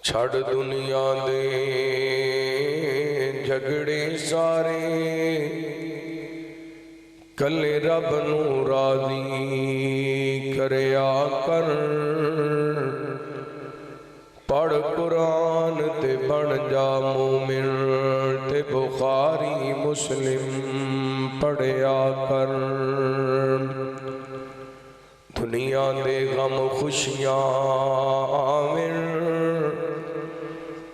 छड़ दुनिया दे झगड़े सारे, कले रब नू राजी करया कर। पढ़ कुरान ते बन जा मोमिन, ते बुखारी मुस्लिम पढ़या कर। दुनिया दे गम खुशियां आवेन,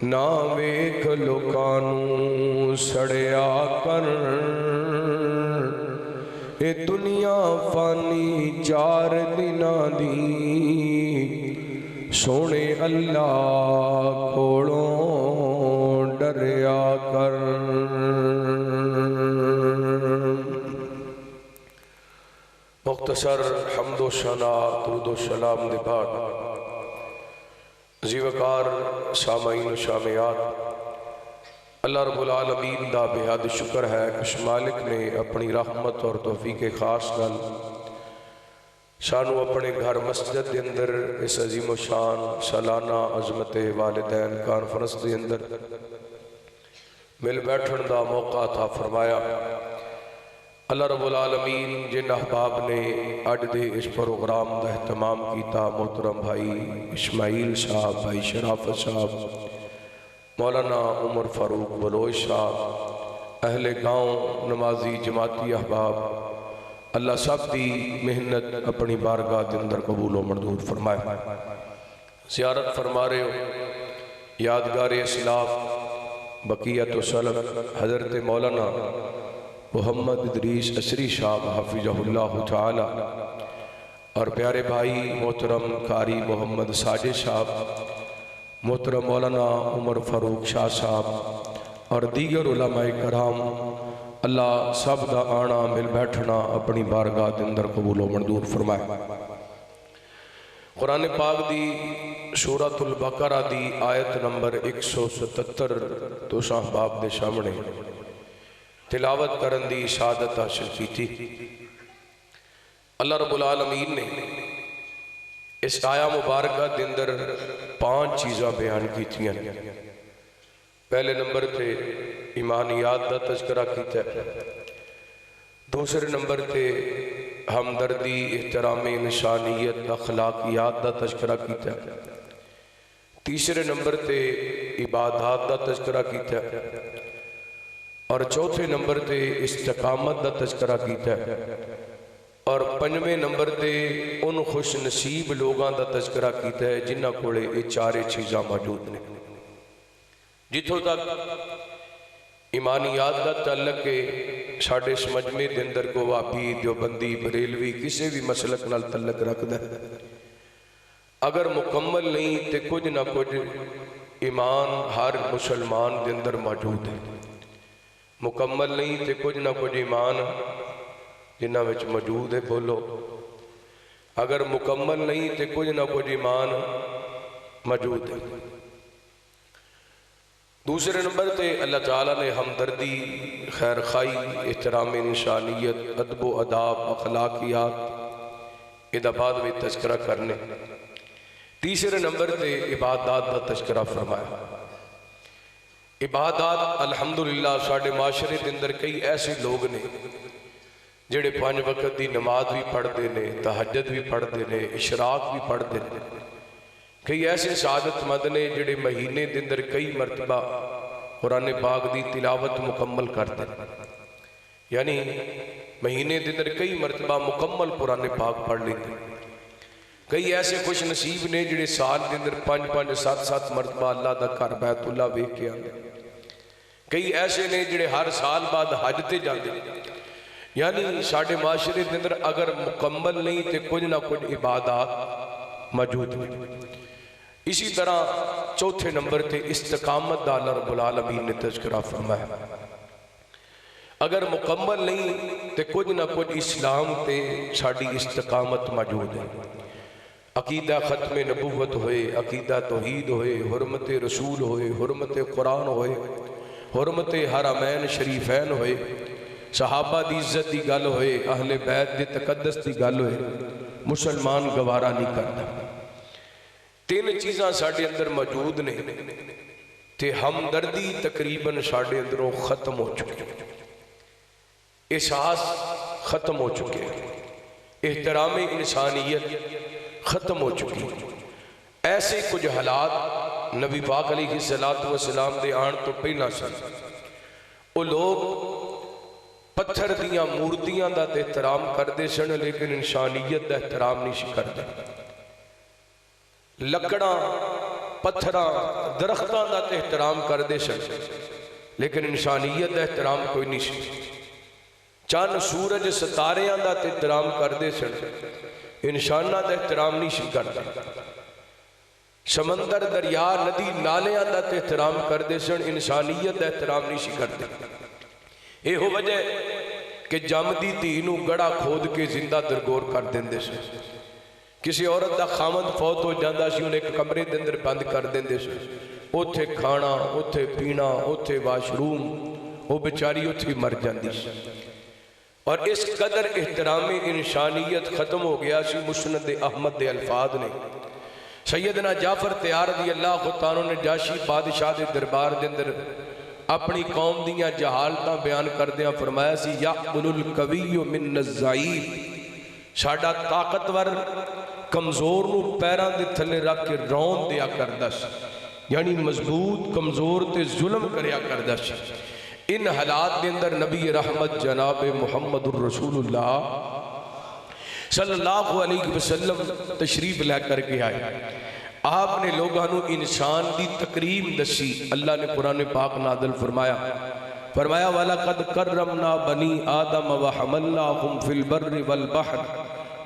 ना वेख लोकां नू सड़या कर। ए दुनिया फानी चार दिनां दी, सोने अल्लाह कोलों डरया कर। मुख्तसर हम्दो सना दुरूदो सलाम दे बाद जीवकार सामाईन शामियात, अल्लाह रब्बुल आलमीन दा बेहद शुक्र है कि उस मालिक ने अपनी रहमत और तौफीक खास नाल सानू अपने घर मस्जिद के अंदर इस अजीम शान सालाना अजमत वालिदैन कॉन्फ्रेंस के अंदर मिल बैठन का मौका था फरमाया। अल्लाह रब्बुल आलमीन जिन अहबाब ने अज दे इस प्रोग्राम का एहतमाम किया, मोहतरम भाई इस्माइल साहब, भाई शराफत साहब, मौलाना उमर फारूक बलोच साहब, अहले गाँव नमाजी जमाती अहबाब, अल्लाह सब की मेहनत अपनी बारगाह के अंदर कबूल व मंजूर फरमाए। ज़ियारत फरमा रहे हो यादगार इस्लाफ बकियत सलफ हज़रत मौलाना मोहम्मद इदरीस असरी साहब हफिज़हुल्लाह ताला, और प्यारे भाई मोहतरम कारी मोहम्मद साजिद साहब, मोहतरम मौलाना उमर फारूक शाह साहब और दीगर उलमाए कराम, अल्लाह सब का आना मिल बैठना अपनी बारगाह के अंदर कबूल व मंजूर फरमाए। कुरान पाक दी सूरतुल बकरा दी आयत नंबर 177 तुसां अहबाब दे सामने तिलावत करन दी शहादत हासिल की थी। अल्लाह रब्बुल आलमीन ने इस आया मुबारक के अंदर 5 चीज़ां बयान की। पहले नंबर पे ईमानियात का तज़किरा किया, दूसरे नंबर पे हमदर्दी, एहतराम, इंसानियत, अखलाकियात का तज़किरा किया, तीसरे नंबर पे इबादत का तज़किरा किया, और चौथे नंबर पे इस्तिकामत का तज़किरा किया, और पंजवें नंबर पे उन खुश नसीब लोगों का तज़किरा किया है जिन्हों को ये चारे चीज़ां मौजूद ने। जिथों तक ईमानियात का तल्लक है, साढ़े इस मजमे के अंदर को वाबी, देवबंदी, बरेलवी किसी भी मसलक नाल तल्लक रखता है, अगर मुकम्मल नहीं तो कुछ ना कुछ ईमान हर मुसलमान के अंदर मौजूद है। मुकम्मल नहीं तो कुछ ना कुछ ईमान जिन्हां विच मौजूद है। बोलो, अगर मुकम्मल नहीं तो कुछ ना कुछ ईमान मौजूद है। दूसरे नंबर पे अल्लाह ताला ने हमदर्दी, खैर खाई, एहतराम, इंसानियत, अदब व अदाब, अखलाकियात इहदा बाद में तज़किरा करने। तीसरे नंबर पे इबादत का तज़किरा फरमाया। इबादत अल्हम्दुलिल्लाह साढ़े माशरे के अंदर कई ऐसे लोग ने जिहड़े 5 वक्त की नमाज भी पढ़ते हैं, तहज्जुद भी पढ़ते हैं, इशराक भी पढ़ते हैं। कई ऐसे सादतमंद ने जिहड़े महीने के अंदर कई मरतबा कुरान पाक की तिलावत मुकम्मल करते हैं, यानी महीने के अंदर कई मरतबा मुकम्मल कुरान पाक पढ़ लेते। कई ऐसे खुश नसीब ने जिहड़े साल के अंदर 5-5, 7-7 मरतबा अल्लाह का घर बैतुल्ला वेख के आते। कई ऐसे ने जिहड़े हर साल बाद हज ते जाते। यानी साढ़े माशरे के अंदर अगर मुकम्मल नहीं तो कुछ ना कुछ इबादत मौजूद है। इसी तरह चौथे नंबर पर इस्तिकामत का अल्लाह रब्बुल आलमीन ने तज़किरा फरमाया। अगर मुकम्मल नहीं तो कुछ ना कुछ इस्लाम ते साड़ी इस्तिकामत मौजूद है। अकीदा ख़त्म नबूवत होए, अकीदा तौहीद होए, हुरमत रसूल होए, हुरमत कुरान होए, हुरमत हरमैन शरीफैन होए, सहाबा की इज्जत की गल होए, अहले बैत के तकद्दस की गल होए, मुसलमान गवारा नहीं करता। तीन चीज़ां साडे अंदर मौजूद ने ते हमदर्दी तकरीबन साडे अंदरों खत्म हो चुकी, एहसास खत्म हो चुके, एहतराम इंसानियत खत्म हो चुकी। ऐसे कुछ हालात नबी पाक अलैहिस्सलातु वस्सलाम दे आण तो पहला सन। वो लोग पत्थर दियां मूर्तियां का तो एहतराम करते सन, लेकिन इंसानियत का एहतराम नहीं करते। लकड़ा पत्थर दरख्तों का तो एहतराम करते सन, लेकिन इंसानियत का एहतराम कोई नहीं सी। चंद सूरज सितारियां का तो एहतराम करते सन, इंसानां का एहतराम नहीं सी करते। समंदर दरिया नदी नालियां का तो एहतराम करते सन, इंसानियत का एहतराम नहीं सी करते। यहो वजह कि जमदी धी नूं गड़ा खोद के जिंदा दरगोर कर देंदे सन। किसी औरत का खामद फौत हो जाता सी, उन्हें एक कमरे के अंदर बंद कर देंदे सन। उत्थे खाना, उत्थे पीना, उत्थे वाशरूम, वो बेचारी उत्थे मर जाती सी। और इस कदर एहतराम इंसानियत खत्म हो गया सी। मुस्नद अहमद दे अल्फाज ने सैयदना जाफर तैयार रज़ी अल्लाह तआला ने जाशी बादशाह के दरबार के अंदर अपनी कौम दियां जहालतां बयान करदियां फरमाया सी, याकुलुल कविय्यु मिन अज़्ज़ाईब, साडा ताकतवर कमजोर नूं पैरां दे थल्ले रख के रौन दिया करदा सी, यानी मजबूत कमजोर ते जुल्म करया करदा सी। इन हालात के अंदर नबी रहमत जनाब मुहम्मदुर रसूलुल्लाह सल्लल्लाहु अलैहि वसल्लम तशरीफ लैकर के आए। आपने लोगों को इंसान की तकरीम दसी। अल्लाह ने कुरान पाक नाज़िल फरमाया, फरमाया वलक़द कर्रमना बनी आदम व हमलनाहुम फिल बर्रि वल बहर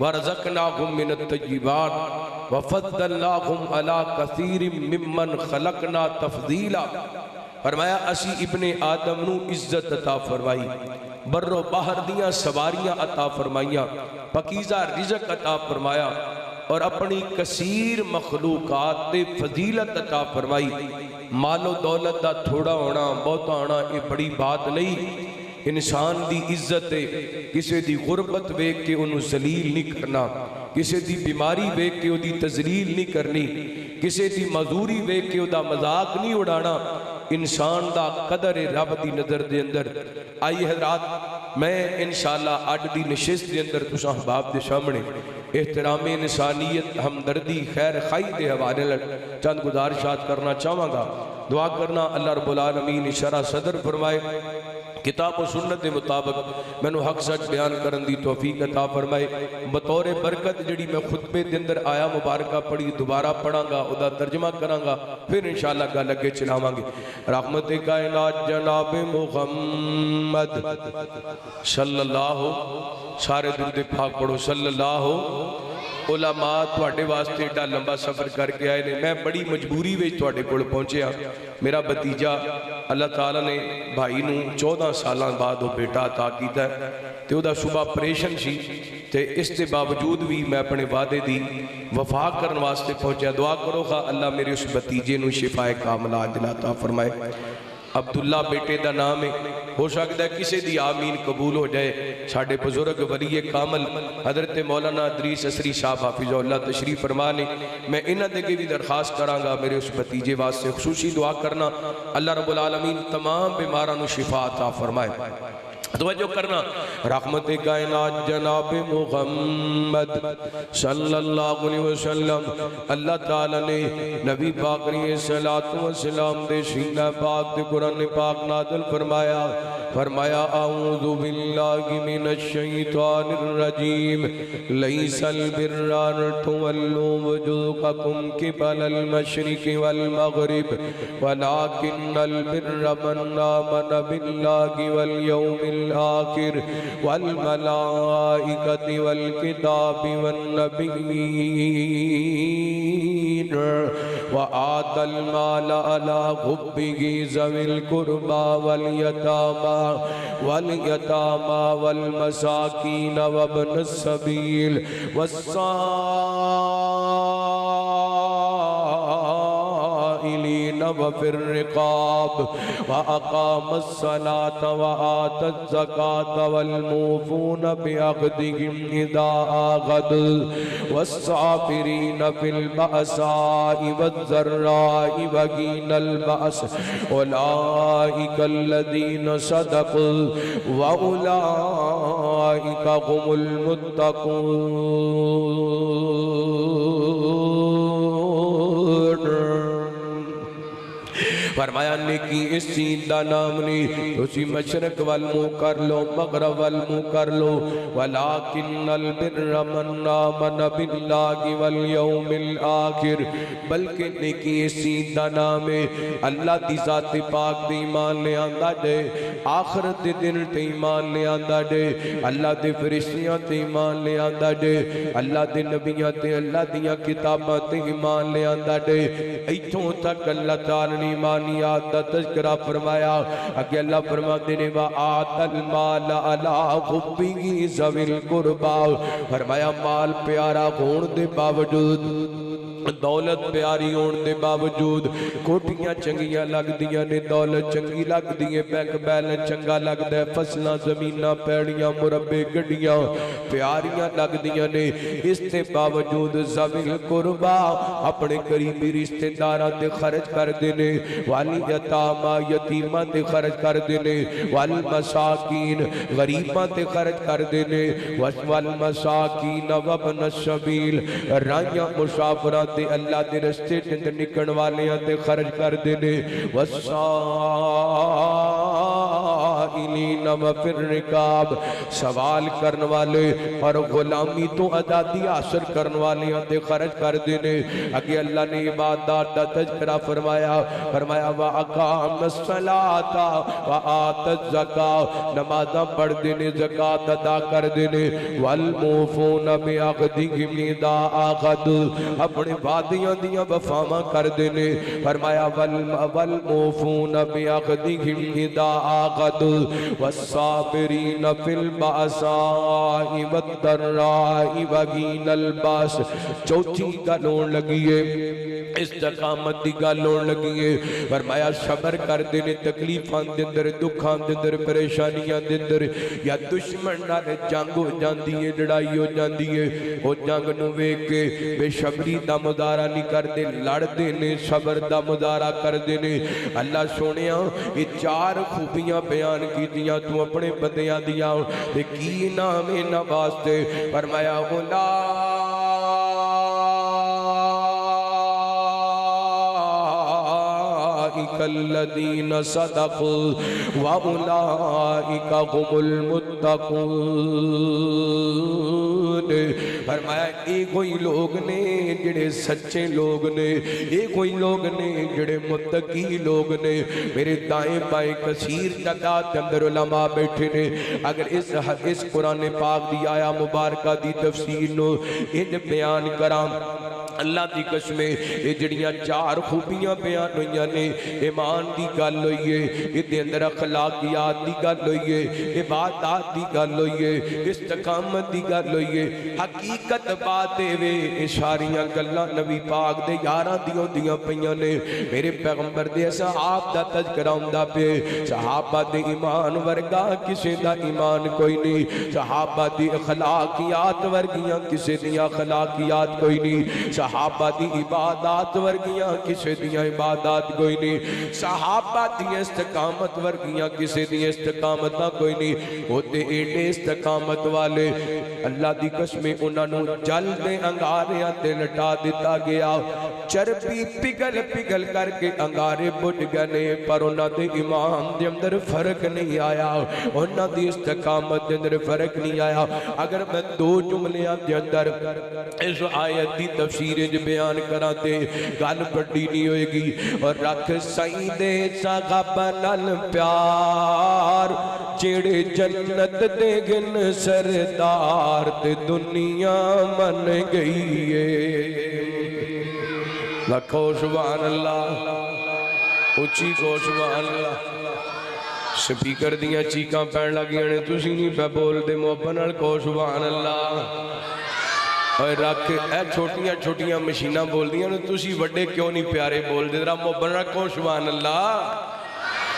व रज़क़नाहुम मिनत तय्यिबात व फ़द्दलनाहुम अला कसीरिम मिम्मन खलक़ना तफ़दीला। फरमाया असी इब्ने आदम नू इज्जत अता फरमाई, बर्रो बाहर दियां सवारियां अता फरमाइयां, पकीज़ा रिज़्क़ अता फरमाया और अपनी कसीर मखलूकात ते फजीलत अता फरमाई। मालो दौलत का थोड़ा होना बहुता होना ये बड़ी बात नहीं। इंसान की इज्जत है, किसी की गुरबत वेख के उन्होंने जलील नहीं करना, किसी की बीमारी वेख के उसकी तजलील नहीं करनी, किसी की मजदूरी वेख के उसका मजाक नहीं उड़ाना। इंसान का कदर है रब की नज़र के अंदर। आई हजरात, मैं इंशाअल्लाह अज की नशिस्त के अंदर तुसां अहबाब के सामने एहतराम इंसानियत, हमदर्दी, खैर खाई के हवाले चंद गुजारिशात करना चाहवागा। दुआ करना अल्लाह रब्बुल आलमीन शरह सदर फरमाए, किताब और सुन्नत के मुताबिक मैनू हक सच बयान करने की तौफीक अता फरमाए। बतौर बरकत जिहड़ी मैं खुतबे के अंदर आया मुबारका पढ़ी दोबारा पढ़ांगा, उसका तर्जमा करांगा, फिर इंशाअल्लाह गल अगे चलावांगे। रहमत कायनात जनाब मुहम्मद सल्लल्लाहु, सारे दुरूद पाक पढ़ो सल्लल्लाहु। उलमा तुहाडे वास्ते एडा लंबा सफ़र करके आए ने, मैं बड़ी मजबूरी में तुहाडे कोल पहुंचिया। मेरा भतीजा अल्लाह ताला ने भाई नूं 14 साल बाद वो बेटा अता कीता ते उहदा सुबह ऑपरेशन सी ते इस दे बावजूद भी मैं अपने वादे दी वफा करने वास्ते पहुंचा। दुआ करो खा अल्लाह मेरे उस भतीजे नूं शिफाए कामला अजला अता फरमाए। अब्दुल्ला बेटे का नाम है, हो सकता है किसी की आमीन कबूल हो जाए। साढ़े बुजुर्ग वलीए कामल हजरत मौलाना इदरीस असरी साहब हाफिज़हुल्लाह तशरीफ फरमा ने, मैं इन्हां दे अगे भी दरखास्त करांगा मेरे उस भतीजे वास्ते खुसूसी दुआ करना, अल्लाह रब्बुल आलमीन तमाम बीमारां नूं शिफा अता फरमाए। तवज्जो करना, रहमत कायनात जनाब मुहम्मद सल्लल्लाहु अलैहि वसल्लम, अल्लाह ताला ने नबी पाक अलैहिस्सलातु वस्सलाम दे सीना पाक दे कुरान पाक नाज़िल फरमाया, फरमाया अऊज़ु बिल्लाहि मिनश शैतानिर रजीम, लैसल बिर्रा अन तुवल्लू वुजूहकुम क़िबलल मशरिक़ि वल मग़रिब वलाकिन्नल बिर्रा मन आमन बिल्लाहि वल यौमिल आखिर वल मलाइकति वल किताबि वन नबिय्यीन व आतल माल अला हुब्बिही ज़विल कुर्बा वल यतामा वल मसाकीन व इब्नस सबील वस्साइलीन साइलीन व फिर रिकाब व अकामस्सलात व आतज़्ज़कात वल मूफून बिअक़दिहिम इज़ा आक़द वस्साबिरीन फिल बअसाइ वज़्ज़र्राइ व हीनल बअस उलाइकल्लज़ीना सदक़ू व उलाइका हुमुल मुत्तक़ून। फरमाया नेकी इस चीज का नाम नहीं, तुसी मशरक वल मुँह कर लो, मगरब वल मुँह कर लो, वलाकिन्नल बिर्र मन आमन बिल्लाहि वल यौमिल आखिर, बल्कि नेकी इस चीज का नाम है अल्लाह दी ज़ात पाक ते ईमान ले आंदा जे, आखिरत दे दिन ते ईमान ले आंदा जे, अल्लाह दे फरिश्तियां ते ईमान ले आंदा जे, अल्लाह दे नबियां ते अल्लाह दियां किताबां ते ईमान ले आंदा जे। इत्थों तक अल्लाह ताला ने ईमानियात दा तज़किरा फरमाया। अगे अल्लाह फरमाते ने वा आतल माल अला हुब्बिही ज़विल कुरबा, फरमाया माल प्यारा होने दे बावजूद, दौलत प्यारी होने के बावजूद, कोठियां चंगियां लगदियां ने, दौलत चंगी लगदी है, बैंक बैलेंस चंगा लगता है, फसलां ज़मीनां पैड़ियां मुरब्बे गड्डियां प्यारियां लगदियां ने, इसके बावजूद ज़विल कुरबा अपने करीबी रिश्तेदारां ते खर्च करते ने, वाली यतामा यतीमां ते खर्च करते ने, वाल मसाकीन गरीबां ते खर्च करते ने, वल मसाकीन वब्न सबील राहियां मुसाफिरां ते अल्लाह दे रस्ते च निकलण वालियां ते खर्च करदे ने, वस्साइलीन व फिर रिकाब सवाल करने वाले और गुलामी तो आज़ादी हासिल करने वालियां ते खर्च करदे ने। अगे अल्लाह ने इबादत दा तज़किरा फरमाया, फरमाया व अकामस्सलाता व आतज़्ज़कात, नमाज़ां पढ़दे ने, ज़कात अदा करदे ने, वल मूफून बिअक़दिहिम इज़ा आक़द, अपने वादियां दियां वफावां करदे ने, फरमाया वल मूफून बिअक़दिहिम इज़ा आक़द वस्साबिरीन फिल बअसाइ वद्दर्राइ व हीनल बअस। चौथी गल होण लगी है, इस्तकामत की गल होण लगी है, फरमाया सबर करदे ने तकलीफां दे अंदर, दुखां दे अंदर, परेशानियां दे अंदर, या दुश्मन नाल जंग हो जाती है, लड़ाई हो जाती है, वो जंग नूं वेख के बेशबरी दा मुजाहरा नहीं करते, लड़ते ने, सबर दा मुजाहरा करते ने। अल्लाह सोनिया ये चार खूबियां बयान कीतियां तू अपने बंदियां दियां, ते की नाम इन्हां वास्ते, फरमाया उलाइकल्लज़ीना सदक़ू व उलाइका हुमुल मुत्तक़ून। फरमाया ये कोई लोग ने जिहड़े सच्चे लोग ने, ये कोई लोग ने जिहड़े मुत्तकी लोग ने। मेरे दाएं बाएं कसीर तादाद के अंदर उलमा बैठे ने। अगर इस कुरान पाक दी आया मुबारका दी तफसीर नो इन बयान करां, अल्लाह की कसम ये जड़ियां चार खूबियां बयान हुई ने, ईमान की गल हुई है, ये अंदर अखलाकियात की गल हुई है, इबादत की गल हुई है, इस्तकामत की गल हुई है। हकीकत बात वे ये सारियां गल्लां नबी पाक दे यारां दी होंदियां पईयां ने। मेरे पैगंबर दे सहाब दा तज़किरा हुंदा पे, सहाबा दे ईमान वर्गा किसी दा ईमान कोई नहीं, सहाबा दी अखलाकियात वर्गियां किसी दी अखलाकियात कोई नहीं, सहाबा दी इबादत वर्गियां किसी दियां इबादत कोई नहीं, सहाबा दी इस्तकामत वर्गियां किसी दी इस्तकामत कोई नहीं। होते एडे इस्तकामत वाले अल्लाह दी कसम उन्होंने जल दे अंगारियां ते लटा दिता गया, चर्बी पिघल पिघल करके अंगारे बुझ गए, पर उन्होंने ईमान दे अंदर फर्क नहीं आया, उन्होंने इस्तकामत दे अंदर फर्क नहीं आया। अगर मैं दो जुमलियां दे अंदर इस आयत की तफसीर बयान करा ते गल बड़ी नहीं होएगी। और रख सही दे सहाबा नाल प्यार, जेड़े जन्नत दे गिन सरदार ते दुनिया मन गई है। लखो सुभान अल्लाह, उची को सुभान अल्लाह। स्पीकर दियां चीकां पैण लगियां ने, तुसीं नहीं पे बोलदे, मुहब्बत नाल को सुभान अल्लाह। और रख ए छोटियां छोटियां मशीनां बोलदियां ने तुसी वड्डे क्यों नहीं प्यारे बोलदे जरा मोहब्बत रखो सुभान अल्लाह।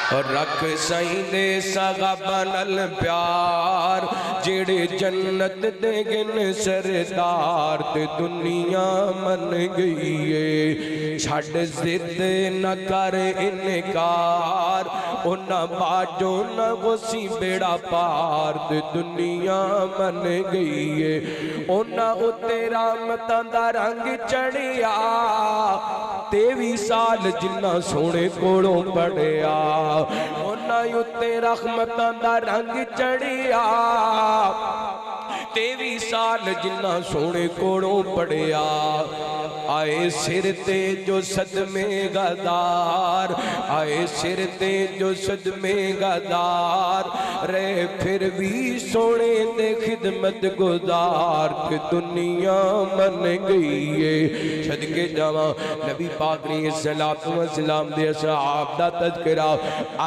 और रख साईं दे सहाबा नल प्यार जेड़े जन्नत दे गिन सरदार ते दुनिया मन गई है। छड़ जिद न कर इनकार उन्ना बाजो न गोसी बेड़ा पार ते दुनिया मन गई है। उन्ना उत्ते रहमतां दा रंग चढ़िया 23 साल जिन्ना सोने कोलों पढ़िया उन्ना उत्ते रहमतां दा रंग चढ़िया 23 साल जिन्ना सोने कोलों पढ़िया। आए सिर ते जो सदमे गदार आए सिर ते जो सदमे गदार रहे फिर भी सोने दे खिदमत गुजार के दुनिया मन गई है। सदके जावा नबी पाक ने सलातो व सलाम दे असहाब दा तज़किरा।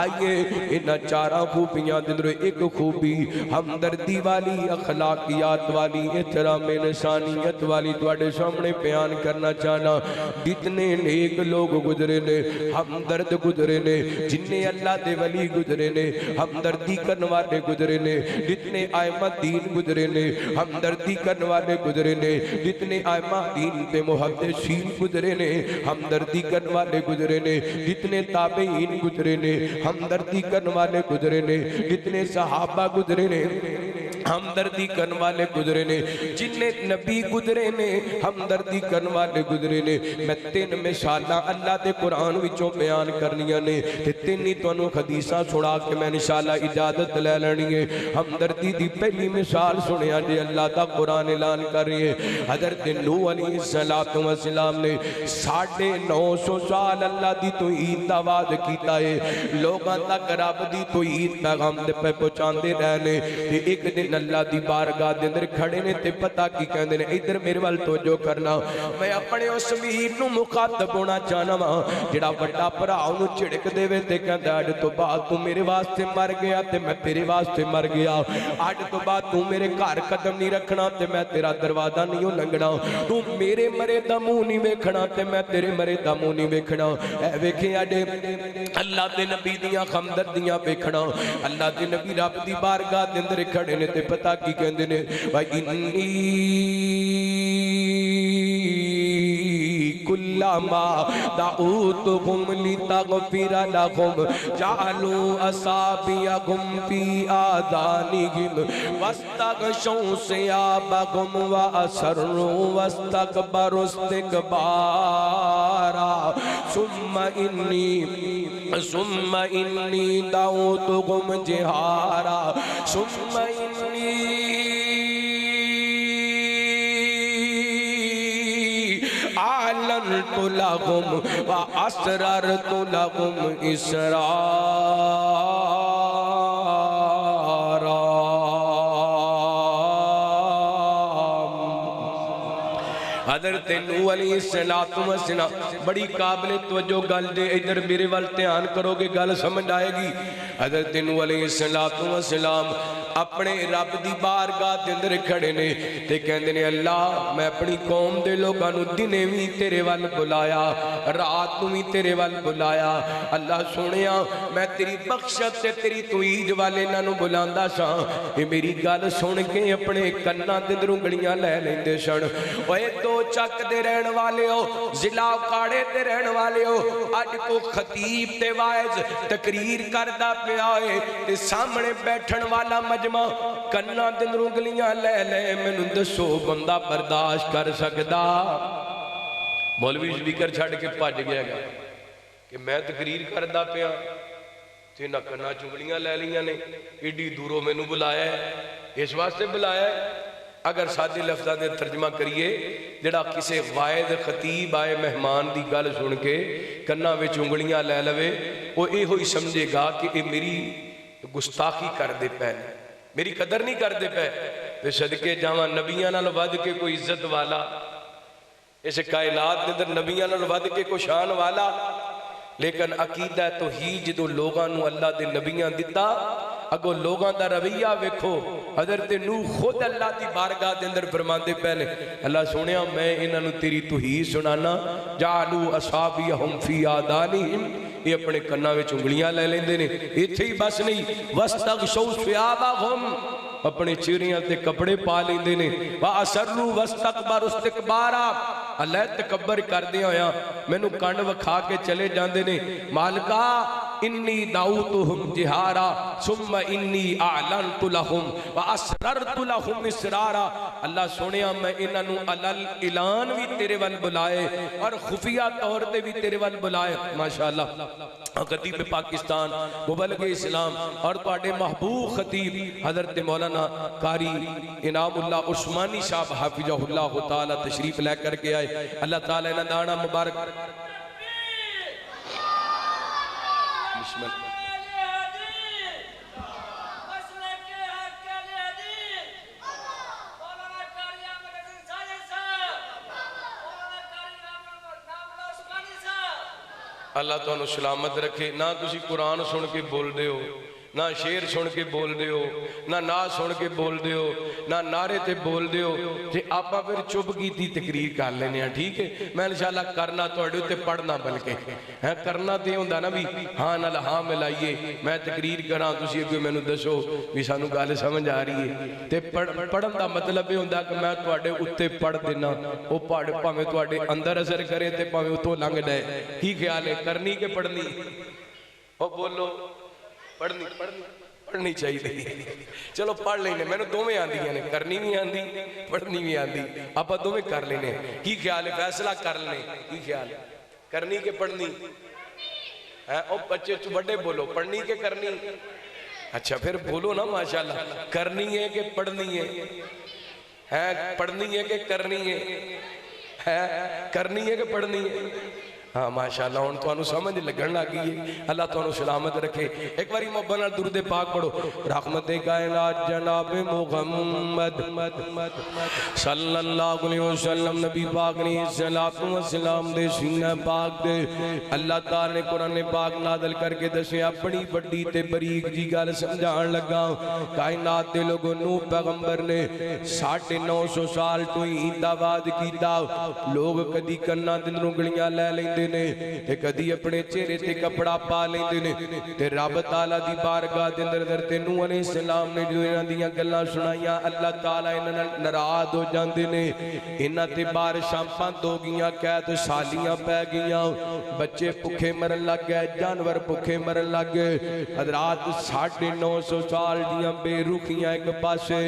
आइए इन चारा खूबियां दे अंदर एक खूबी हमदर्दी वाली अखलाकियात वाली एहतराम इंसानियत वाली तुहाडे सामने बयान करना चाहना। जितने नेक लोग गुजरे ने हमदर्द गुजरे ने जिन्ने अल्लाह दे वली गुजरे ने हमदर्दी करने वाले गुजरे ने जितने आयमा दीन गुजरे ने हमदर्दी करने वाले गुजरे ने जितने आयमा दीन पे मुहद्दिसीन गुजरे ने हमदर्दी करने वाले गुजरे ने जितने ताबईन गुजरे ने हमदर्दी करने वाले गुजरे ने जितने सहाबा गुजरे ने हमदर्दी करने वाले गुजरे ने जिन्ने नबी गुजरे ने हमदर्दी करने वाले गुजरे ने। मैं 3 मिसालां अल्लाह दे कुरान विचों बयान करनियां ने ते 3 ही तुहानू हदीसां सुना के मैं इंशाअल्लाह इजाजत ले लेनी है। हमदर्दी दी पहली मिसाल सुनिया जे अल्लाह दा कुरान ऐलान कर रही है। हजरत नूह अलैहिस्सलातु वस्सलाम ने 950 साल अल्लाह दी तौहीद दा वाद कीता है। लोगां तक रब दी तौहीद पैगाम दे पहुंचांदे रहने ते एक दिन अल्लाह दी बारगाह दे अंदर खड़े ने ते पता की कहंदे ने इधर मेरे वाल तवज्जो करना। मैं अपने उस वीर नू मुखातब होना चाहना वा जिहड़ा वड्डा भरा ओनू झिड़क देवे ते कहंदा अज तो बाद तू मेरे वास्ते मर गया ते मैं तेरे वास्ते मर गया। अज तो बाद तू मेरे घर कदम नहीं रखना ते मैं तेरा दरवाजा नहीं लंघना। तू मेरे मरे दा मुंह नहीं वेखना ते मैं तेरे मरे दा मुंह नहीं वेखना। ऐ वेखे अजे अल्लाह दे नबी दियां हमदर्दियां वेखना। अल्लाह दे नबी रब दी बारगाह दे अंदर खड़े ने ते पता की कहंदे ने भाई इन्नी कुल्लामा दाऊतुहुम लितगफिर लहुम जालू असाबियहुम फी आदानिहिम वस्तगशौ सियाबहुम व असर्रू वस्तकबरु इस्तिकबारा सुम्मा इन्नी दाऊतुहुम जिहारा सुम्मा इन्नी आलनतु लहुम व असररतु लहुम इसरारा। हज़रत नूह अलैहिस्सलातु वस्सलाम बड़ी काबिल तवज्जो गल जे इधर मेरे वाल ध्यान करोगे गल समझ आएगी। हज़रत नूह अलैहिस्सलातु वस्सलाम अपने रब दी बारगाह दे अंदर खड़े ने ते कहंदे ने अल्लाह मैं अपनी कौम दे लोगां नू दिने भी तेरे वाल बुलाया रात नू भी तेरे वाल बुलाया। अल्लाह सोनिया मैं तेरी बख्शत ते तेरी तौहीद वाले इन्हां नू बुलांदा सा। ये मेरी गल सुन के अपने कन्नां ते अंदरों गलियां लै लैंदे सन। ओए दो चक दे रहन वाले हो जिला काड़े ते रहन वाले हो अज को खतीब ते वाइज तकरीर करदा पिया है ते सामने बैठन वाला मजमा कन्ना दे अंदरों गलियां लै लै मैनू दसो बंदा बर्दाश्त कर सकदा? मौलवी स्पीकर छड़ के भज गया कि मैं तकरीर करदा पिया ते ना कन्ना चुगलियां लै लियां ने एडी दूरों मैनू बुलाया इस वास्ते बुलाया। अगर सादे लफ्ज़ां दे तर्जमा करिए जिहड़ा किसी वायद खतीब आए मेहमान की गल सुन के कन्ना विच उंगलियां लै लवे वो इहो ही समझेगा कि ये मेरी गुस्ताखी करते पे मेरी कदर नहीं करते पे। तो सदके जावा नबियां नाल वध के कोई इज्जत वाला इस कायनात के अंदर नबियां नाल वध के कोई शान वाला। लेकिन अकीदा तो ही जो लोगों को अल्लाह के नबियां दिता अगों लोगों का रवैया वेखो। हज़रत नूह खुद अल्लाह की बारगाह के अंदर फरमाते पे ने, अल्लाह सुनिया मैं इन्हों तेरी तुहीद सुनाना, जालू असाबियहुम फी आदानिहिम, ये अपने कन्ना में उंगलियां ले लेंदे ने। इत्थे ही बस नहीं, वस्तगशौ सियाबहुम, अपने चेहरियां ते कपड़े पा लेंदे ने। वा असर्रू वस्तकबरु इस्तिकबारा, अल्लाह तकबर करदे होया मैनू कंड विखा के चले जाते ने। मालिका इन्नी दाऊतुहुम जिहारा सुम्मा इन्नी आलनतु लहुम व असररतु लहुम इसरारा, अल्लाह सुनिया मैं इन्हों अलल ऐलान भी तेरे वाल बुलाए और खुफिया तौर पर भी तेरे वाल बुलाए। माशाअल्लाह खतीब पाकिस्तान मुबल्लिग इस्लाम और तुहाडे महबूब खतीब हज़रत मौलाना कारी इनामुल्लाह उस्मानी साहब हाफिज़हुल्लाह तआला तशरीफ लेकर के आए। अल्लाह ताला इन्हां दा आना मुबारक। अल्लाह तुहानू सलामत रखे। ना तुसी कुरान सुन के बोलते हो, ना शेर सुन के बोलते हो, ना नात सुन के बोलते हो, ना नारे ते बोलते हो। जे आप फिर चुप की तकरीर कर लेने, ठीक है। मैं इंशाअल्लाह करना तुहाडे उत्ते पढ़ना, बल्कि है करना तो होंदा ना भी हाँ नाल हाँ मिलाइए, मैं तकरीर करा तुसी अगे मैनू दसो भी सानू गल समझ आ रही है। ते पढ़न का मतलब यह होंदा कि मैं तुहाडे उत्ते पढ़ देना, वो पढ़ भावें तुहाडे अंदर असर करे ते भावें उत्तों लंघ जाए। की ख्याल है, करनी के पढ़नी? ओ बोलो, पढ़नी पढ़नी पढ़नी चाहिए। चलो पढ़ लेने, मैंने दोवें आंदियां ने, करनी भी आंदी पढ़नी भी आंदी, आप दोवें कर लेने। की ख्याल है, फैसला कर लें। की ख्याल है, करनी के पढ़नी है? ओ बच्चे बड़े बोलो, पढ़नी के करनी? अच्छा फिर बोलो ना माशाल्लाह, करनी है कि पढ़नी है? पढ़नी है कि करनी है? करनी है कि पढ़नी है? हाँ माशाअल्लाह, हुण तुहानू समझ लगन लग गई है। अल्लाह तुहानू सलामत रखे। एक बारी मोहब्बत नाल दुरूद पाक पढ़ो। रहमत कायनात जनाब मुहम्मद सल्लल्लाहु अलैहि वसल्लम नबी पाक ने सलातो व सलाम दे सीने पाक दे अल्लाह ताला ने कुरान पाक नाज़िल करके दसे अपनी बड़ी ते बरीक जी गल समझाण लगा। कायनात दे लोगों नूह पैगंबर ने 950 साल तो ही दावाद कीता। लोग कदी कन्ना दे उंगलियां ले लेंदे ने ते कदी अपने चेहरे ते कपड़ा पा लेंदे ने ते रब ताला दी बारगाह दे अंदर हज़रत नूह अलैहिस्सलाम ने जो इन्हां दियां गल्लां सुनाईयां, अल्लाह ताला इन्हां नाल नाराज हो जांदे ने। इन्हां ते बारिशां बंद हो गईयां, कैद सालियां पै गईयां, बच्चे भुखे मरन लग गए, जानवर भुखे मरन लग गए। हज़रात 950 साल दियां बेरुखियां एक पासे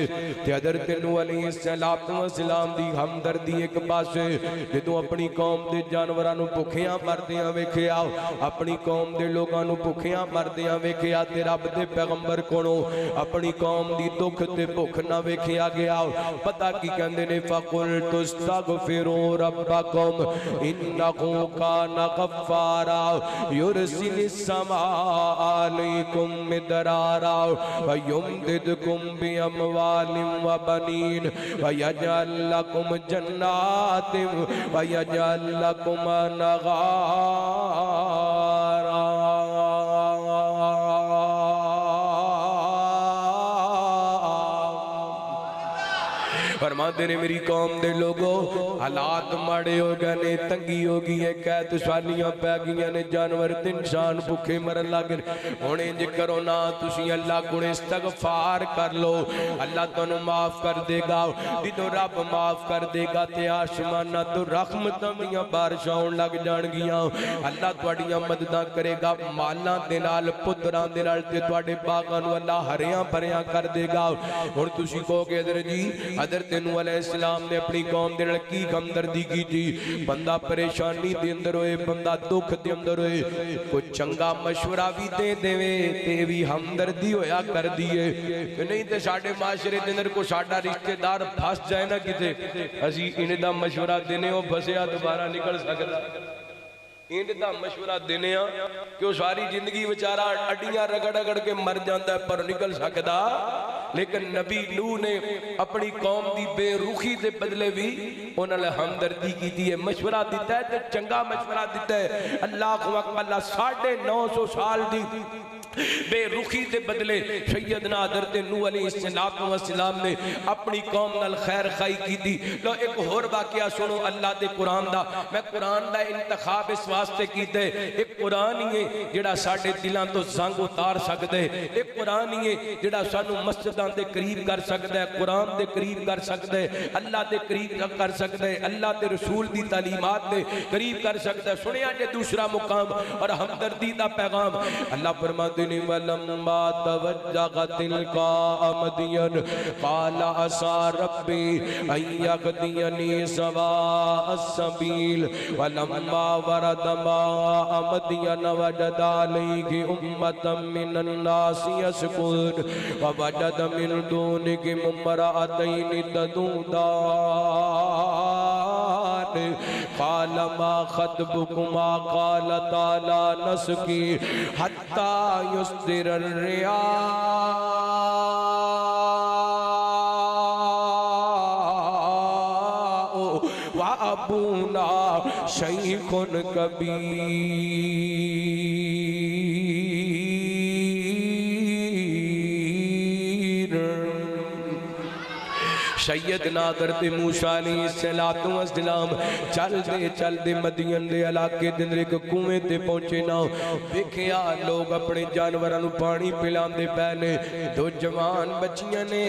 ते हज़रत नूह अलैहिस्सलाम दी हमदर्दी एक पासे। जदों अपनी कौम दे जानवरां नूं भुखियां मरदियां वेखिया, अपनी कौम दे लोगां नूं भुखियां मरदियां वेखिया ते रब दे पैगंबर कोलों अपनी कौम दी दुख ते भुख ना वेखिया गया। पता की कहंदे ने, फकुल तुस्तगफिरू रब्बकुम इन्नहु काना गफ्फारा युरसिलिस समा अलैकुम मिदरारा व युमदिदकुम बि अमवालिन व बनीन व यजअल लकुम जन्नातिन व यजअल लकुम नगारा। फरमाते ने मेरी कौम दे लोगो, हालात माड़े हो गए ने, तंगी हो गई है, कैद सालियां पै गई ने, जानवर ते इंसान भुखे मरन लग गए। हुण इंज करो ना, तुसी अल्लाह कोल इस्तगफार कर लो, अल्लाह तुहानू माफ कर देगा। जदों रब माफ कर देगा ते आसमानां तो रहमतां दियां बारिशां होण लग जाणगियां। अल्लाह तुहाडियां मददां करेगा, मालां दे नाल, पुत्रां दे नाल ते तुहाडे बागां नू अल्लाह हरियां भरियां कर देगा। हुण तुसी कहोगे हज़रत जी, हज़रत नूह अलैहिस्सलाम ने अपनी कौम दे नाल की हमदर्दी की थी? बंदा परेशानी दे अंदर होए, बंदा दुख दे अंदर होए, कोई चंगा मशवरा भी दे देवे ते भी हमदर्दी होया कर दिए। नहीं तो साडे माशरे दे अंदर कोई साडा रिश्तेदार फस जाए ना किते, असी इन्हें दा मशवरा देने ओ फसिया दोबारा निकल सकदा। इनका मशवरा देने कि वह सारी जिंदगी बेचारा अड्डियां रगड़ रगड़ के मर जाता है पर निकल सकता। लेकिन नबी नूह ने अपनी कौम की बेरुखी के बदले भी उन्होंने हमदर्दी की है, मशवरा दिता है, चंगा मशवरा दिता है। अल्लाह को अकबर 950 साल की बेरुखी के बदले सैयदना हज़रत नूह अलैहिस्सलाम ने अपनी कौम नाल खैर खाई की थी। लो एक होर वाकया सुनो अल्लाह के कुरान दा। मैं कुरान दा इंतखाब इस वास्ते कीता है, एक कुरान ही है जिहड़ा साडे दिलों तो जंग उतार सकदा है, एक कुरान ही है जिहड़ा सानू मस्जिदां दे करीब कर सकदा है, कुरान दे करीब कर सकदा है, अल्लाह दे करीब कर सकदा है, अल्लाह के रसूल दी तालीमात दे करीब कर सकदा है। सुनिया जे दूसरा मुकाम और हमदर्दी दा पैगाम अल्लाह फरमाते वलम्मा तवज्जह तिलका मदियन क़ाला असा रब्बी अन यहदियनी सवा अस्सबील वलम्मा वरद माअ मदियन वजदा अलैहि उम्मतम मिनन नासि यसकुन ववजद मिन दूनिहिम इम्रअतैनि तदूदान क़ाल मा ख़त्बुकुमा क़ालता ला नस्की हत्ता युस्दिरर रिया व अबूना शैखुन कबीर। सैयदना हज़रत मूसा अलैहिस्सलाम चलते चलते मदीन के इलाके के अंदर एक कुएं ते पहुंचे ना। देखिया लोग अपने जानवरों को पानी पिलाते पे ने, दो जवान बच्चियां ने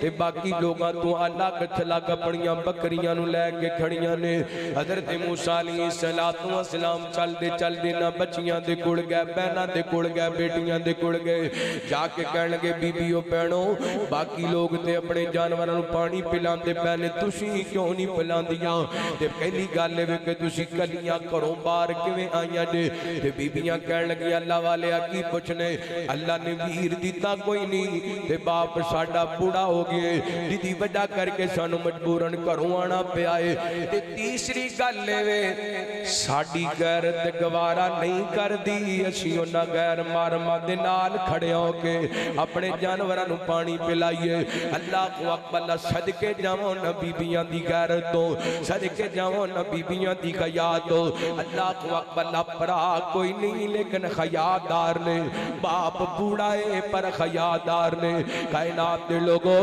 ते बाकी लोगों तो अलग थलग अपनियां बकरियां लैके खड़ियां ने। हज़रत मूसा अलैहिस्सलाम चलते चलते ना बच्चियां दे कोल गए, बहना दे कोल गए, बेटियां दे कोल गए, जाके कहन लगे बीबियो भैनों बाकी लोग ते अपने जानवरों को पानी पिलाते पे ने, तुसी क्यों नहीं पिलांदियां? ते पहली गल है कि तुसी कलियां घरों बाहर किवें आईयां जे? ते बीबियां कहन लगी अल्लाह वाले की पुछने, अल्लाह ने वीर दिता कोई नहीं ते बाप साडा बूढ़ा हो गए जिदी वजह करके सानू मजबूरन घरों आना पिया है। ते तीसरी गल है साडी गैरत गवारा नहीं करदी, असीं उन्हां गैर मारमा दे नाल खड़े होके अपने जानवरां नूं पानी पिलाइए। अल्लाह को अकबर सदके जावो न बीबियां दी गैरत तो, सदके जावो न बीबियां दी खया तो। अल्लाह को अकबर भरा कोई नहीं लेकिन खयादार ने, बाप बूढ़ा है पर खयादार ने। कायनात दे लोगो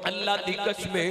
अल्लाह दी कसमें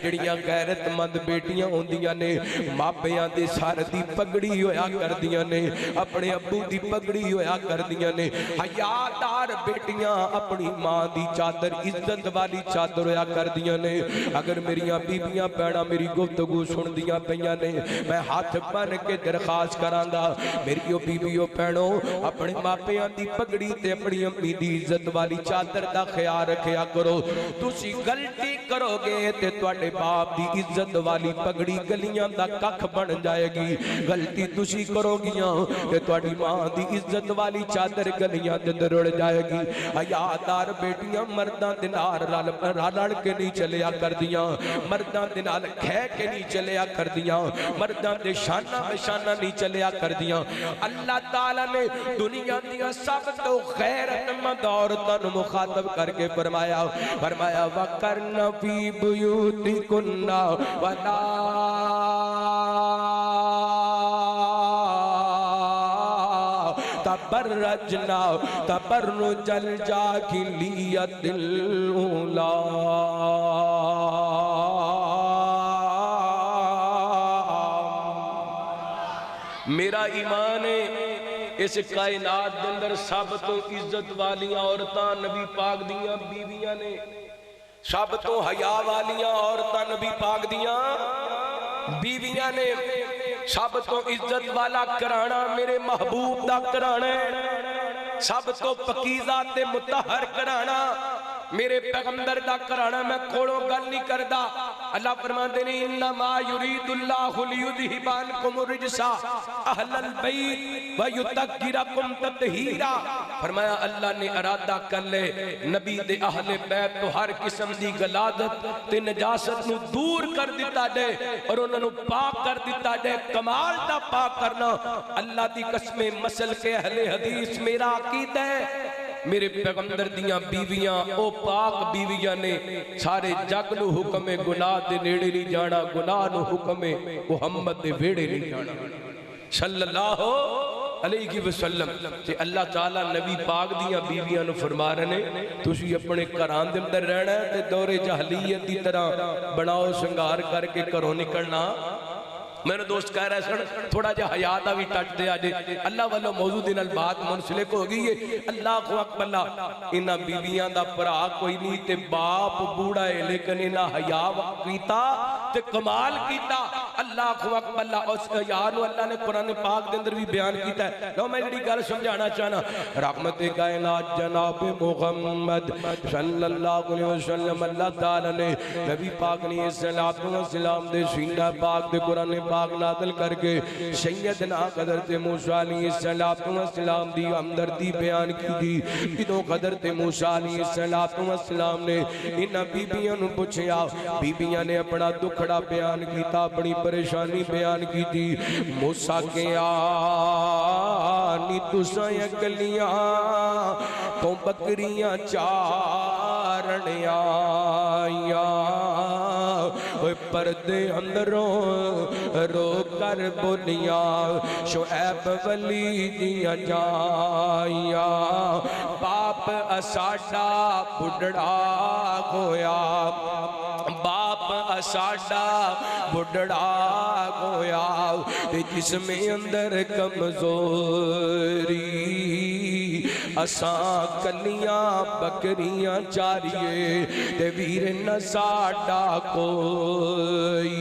जड़ियां गैरतमंद बेटियां होंदियां ने मापियां दे सर दी पगड़ी होया करदियां ने, अपने अब्बू दी पगड़ी होया करदियां ने। हयादार बेटियां अपनी मां दी चादर इज्जत वाली चादर होया करदियां ने। अगर मेरिया बीबियां भैणां मेरी गुफ्तगू सुनदियां पईयां ने, मैं हाथ बन के दरखास्त करांगा मेरी बीबियों भैणों अपने मापियां दी पगड़ी ते अपनी अम्मी दी इज्जत वाली चादर दा ख्याल रखिया करो। तुसी गलती करोगे ते तुहाडे बाप दी इज्जत वाली पगड़ी गलियां दा कख बन जाएगी, गलती तुसी करोगियां ते तुहाडी मां दी इज्जत वाली चादर गलियां दे अंदर उड़ जाएगी। हयादार बेटियां मर्दां दे नाल रल के नहीं चलिया करदियां, मर्दां दे नाल खै के नहीं चलिया करदियां, मर्दां दे शाना बशाना नहीं चलिया करदियां। अल्लाह ताला ने दुनिया दियां सब तो गैरतमंद औरतां नूं मुखातब करके फरमाया वकरन फी बुयूतिकुन्ना वला तबर्रजना तबर्रुजल जाहिलियतिल ऊला। मेरा ईमान है इस कायनात के अंदर सब तो इज्जत वालियां औरतां नबी पाक दियां बीवियां ने, सब तो हया वालियां औरतां नबी पाक दियां बीवियां ने, सब तो इज्जत वाला घराना मेरे महबूब दा घराना, सब तो पकीज़ा ते मुतहर घराना मेरे पैगंबर दा घराना। मैं खोलों गल नहीं करदा। अल्लाह फरमाते ने इन्नमा युरीदुल्लाहु लियुज़हिबा अन्कुम रिजसा अहलल बैत व युतह्हिरकुम तत्हीरा। फरमाया अल्लाह ने इरादा कर ले नबी दे अहले बैत तो हर किस्म दी गलादत ते नजासत नु दूर कर दिता जाए और उन्हां नु पाक कर दिता जाए। कमाल दा पाक करना अल्लाह दी कसम मसल के अहले हदीस मेरा अकीदा है। मेरे पैगंबर दियां बीवियां ओ पाक बीवियां ने, सारे जग नू हुक्म है गुनाह दे नेड़े नहीं जाना, गुनाह नू हुक्म है मुहम्मद दे वेड़े नहीं जाना सल्लल्लाहु अलैहि वसल्लम ते अल्लाह ताला नबी पाक दियां बीवियां नूं फरमा रहे ने तुसीं अपने घरां दे अंदर रहना है ते दौरे जहलीयत दी तरह बनाओ श्रृंगार करके घरों निकलना। मेरे दोस्त कह रहे सन थोड़ा जा हया का भी टच दे अजे अल्लाह वालों मौजू दे नाल बात मुनसलिक हो गई है। अल्लाह अकबर इन्हां बीबियां दा भरा कोई नहीं ते बाप बूढ़ा है लेकिन इन्हां हया कीता ते कमाल कीता। अल्लाह अकबर उस हया नूं अल्लाह ने कुरान पाक दे अंदर भी बयान कीता है। लो मैं जिहड़ी गल समझाना चाहना रहमत कायनात जनाब मुहम्मद सल्लल्लाहु अलैहि वसल्लम अल्लाह ताला ने नबी पाक ने सलाम दे सीना पाक दे कुरान पाक नाज़िल करके सैयदना हज़रत मूसा अलैहिस्सलाम दी हमदर्दी बयान की थी। इदों हज़रत मूसा अलैहिस्सलाम ने इन्हां बीबियां नूं पुछया, बीबियां ने अपना दुखड़ा बयान किया, अपनी परेशानी बयान की थी। मूसा के नी तुसां अगलियां तो बकरियां चारन आईयां पर्दे अंदरों रो कर बोलिया शुएब वली दिया जाइया बाप असाडा बुढ़ड़ा होया, बाप असाडा बुढ़ड़ा होया जिसमें अंदर कमजोरी असा कलियां बकरियां चारिए ते वीर न साडा कोई।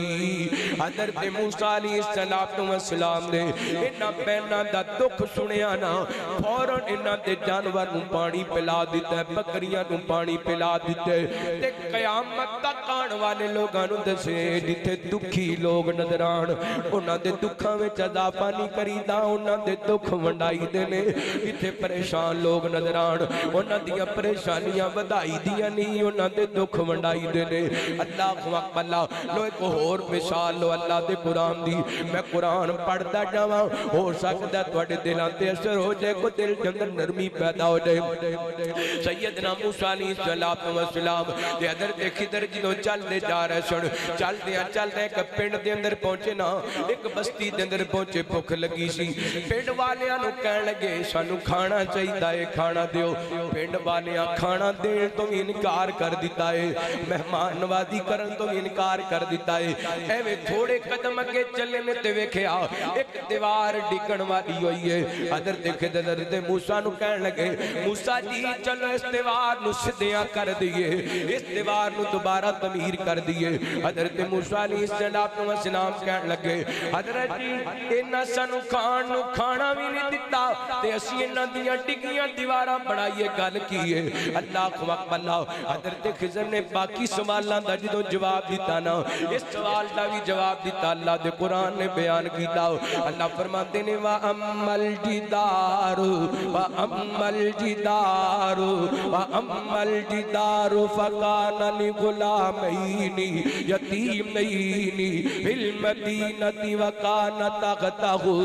हज़रत मूसा अलैहिस्सलाम ने इन्हां भैणां दा दुख सुनिया ना फौरन इन्हां दे जानवर नूं पानी पिला दिता, बकरियां नूं पानी पिला दिते ते कयामत तक आने वाले लोगां नूं दसे जिथे दुखी लोग नजर आण उन्हां दे दुखां विच अज़ाबा नहीं करीदा, उन्हां दे दुख वंडाई दे ने। जिथे परेशान लोग नजर आण उन्हां दियां परेशानियां वधाई दियां नहीं, उन्हां दे दुख वंडाई दे ने। अल्लाह अकबर लो एक होर मिसाल लो अल्लाह दे कुरान दी। मैं कुरान पढ़दा जावां हो सकदा तुहाडे दिलां ते असर हो जाए, को दिल दे अंदर नरमी पैदा हो जाए। सैयदना मूसा अलैहिस्सलाम ते हज़रत खिदर जिदों चलदे जा रहे सन, चलदे एक पिंड दे अंदर पहुंचे ना, एक बस्ती दे अंदर पहुंचे, भुख लगी सी। पिंड वालियां नूं कहण लगे सानू खाना चाहिए है, खाना दिओ। पिंड वालियां खाना देण तो भी इनकार कर दिता है, मेहमान नवाजी करन तो भी इनकार कर दिता है। एवें थोड़े कदम अगे चले ने ते वेखिया एक दीवार डिगण वाली हुई है। हज़रत मूसा नूं कहण लगे मूसा जी चलो इस दीवार नूं सिद्धियां कर दईए, इस दीवार नूं दोबारा तमीर कर दईए। हज़रत मूसा अलैहिस्सलाम कहण लगे हज़रत जी इन्हां सानू खाण नूं खाना भी नहीं दिता ते असीं इन्हां दियां डिगियां दीवारां बनाईए, गल की है। अल्लाह अकबर। हज़रत खिज़र ने बाकी सवालों का जो जवाब दिता ना, इस सवाल का भी जवाब दिता अल्लाह दे कुरान ने बयान किया। अल्लाह फरमाते ने वा अम्मल जिदारु वा अम्मल जिदारु वा अम्मल जिदारु फकाना लिगुलामैनी यतीमैनी फिल मदीनति व काना तगतहु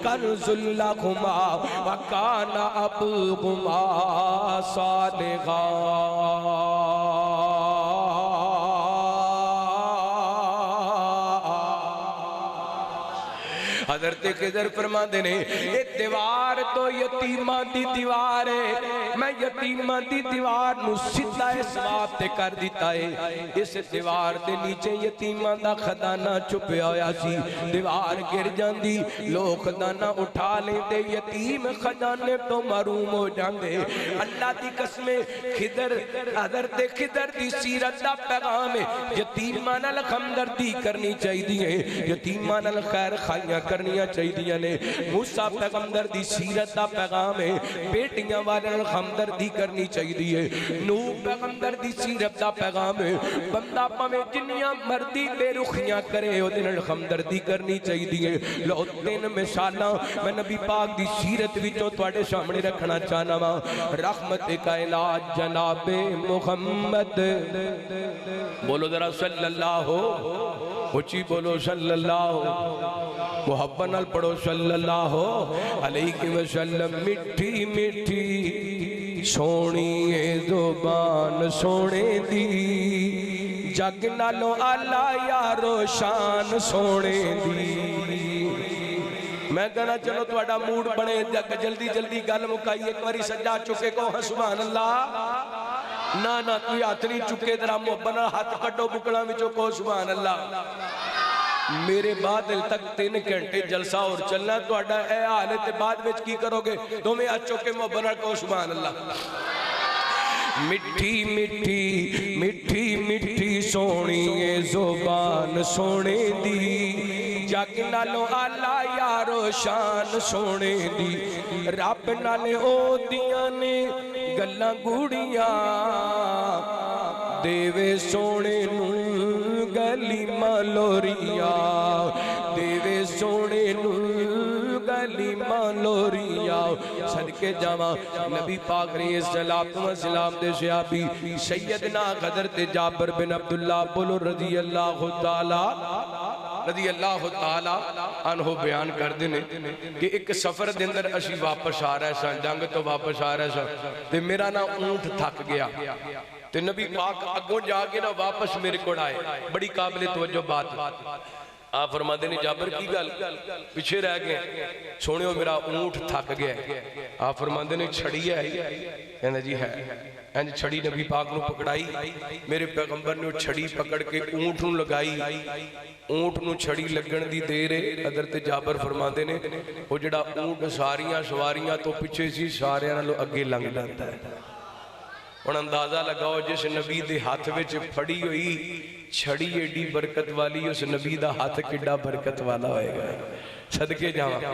कन्जुल लहुमा व काना अबूहुमा सालिहा। हज़रत खिज़र फरमाते ने ये दीवार तो यतीमां दी दीवार है, मैं यतीमां दी दीवार नूं सीधा इस वास्ते कर दिता है, इस दीवार दे नीचे यतीमां दा खजाना छुपया होया सी। दीवार गिर जांदी लोग खजाना उठा लेंदे, यतीम खजाने तो महरूम हो जांदे। अल्लाह दी कसम खिज़र हज़रत खिज़र दी सीरत दा पैगाम है यतीमां नाल हमदर्दी करनी चाहिए, यतीमां नाल खैर खाइयां करनियां चाहिए ने। मूसा पैगंबर दी सीरत दा पैगाम है बेटियां वाले नाल हमदर्दी करनी चाहिए। नूह पैगंबर दी सीरत दा पैगाम है बंदा भावें जिन्नियां मर्दी बेरुखियां करे ओदे नाल हमदर्दी करनी चाहिए। लो तीन मिसालां मैं नबी पाक दी सीरत विचों तुहाडे सामने रखना चाहना वा। रहमत कायनात जनाबे मुहम्मद, बोलो जरा सल्लल्लाहु, ऊंची बोलो सल्लल्लाहु, मुहब्बत नाल पढ़ो सल्लल्लाहु अलैहि वसल्लम। मिठी मिठी सोनी जुबान सोने दी, जग नालों आला यारो शान सोने दी। मैं कहना चलो तुहाडा मूड बने जल्दी जल्दी गल मुकाई एक बारी सज्जा चुके कहो सुभान अल्लाह ना ना कोई हाथ नहीं चुके तेरा मुहब्बत नाल हाथ कड्डो बुकड़ा विचों कहो सुभान अल्लाह मेरे बाद तक 3 घंटे जलसा और चलना तुहाडा ए हाल है ते बाद विच की करोगे दोवें हाथ चुके मुहब्बत नाल कहो सुभान अल्लाह मिठी मिठी मिठी मिठी सोनी ए जुबान सोने दी जग नालों आला यारो शान सोने दी रब नाले ओ दियां ने गल्लां गूड़ियां देवे सोने नू गली मलोरिया देवे सोने नू गली मलोरिया सदके जावा नबी पाक सलाम दे सहाबी सैयदना हज़रत जाबिर बिन अब्दुल्लाह बोलो रज़ी अल्लाह ताला अन्हु बयान करते हैं कि एक सफर के अंदर असी वापस आ रहे सन जंग तो वापस आ रहे सन ते मेरा ना ऊंट थक गया ते नबी पाक अगों जाके ना वापस मेरे को आए बड़ी काबिल तवज्जो बात आप फरमाते ने जाबिर की गल पिछे रह गए सोने मेरा ऊंट थक गया आप फरमाते ने छड़ी है कहना जी है इंज छड़ी नबी पाक नू पकड़ाई मेरे पैगंबर ने छड़ी पकड़ के ऊंट नू लगाई ऊंट नू छड़ी लगन दी देर हज़रत जाबिर फरमाते ने वो जिहड़ा ऊंट सारियां सवारियां तो पिछे सी सारियां नालों अगे लंघ जाता है हुण अंदाजा लगाओ जिस नबी दे हाथ विच फड़ी हुई छड़ी एडी बरकत वाली उस नबी दा हाथ किड्डा बरकत वाला होएगा सदके जावा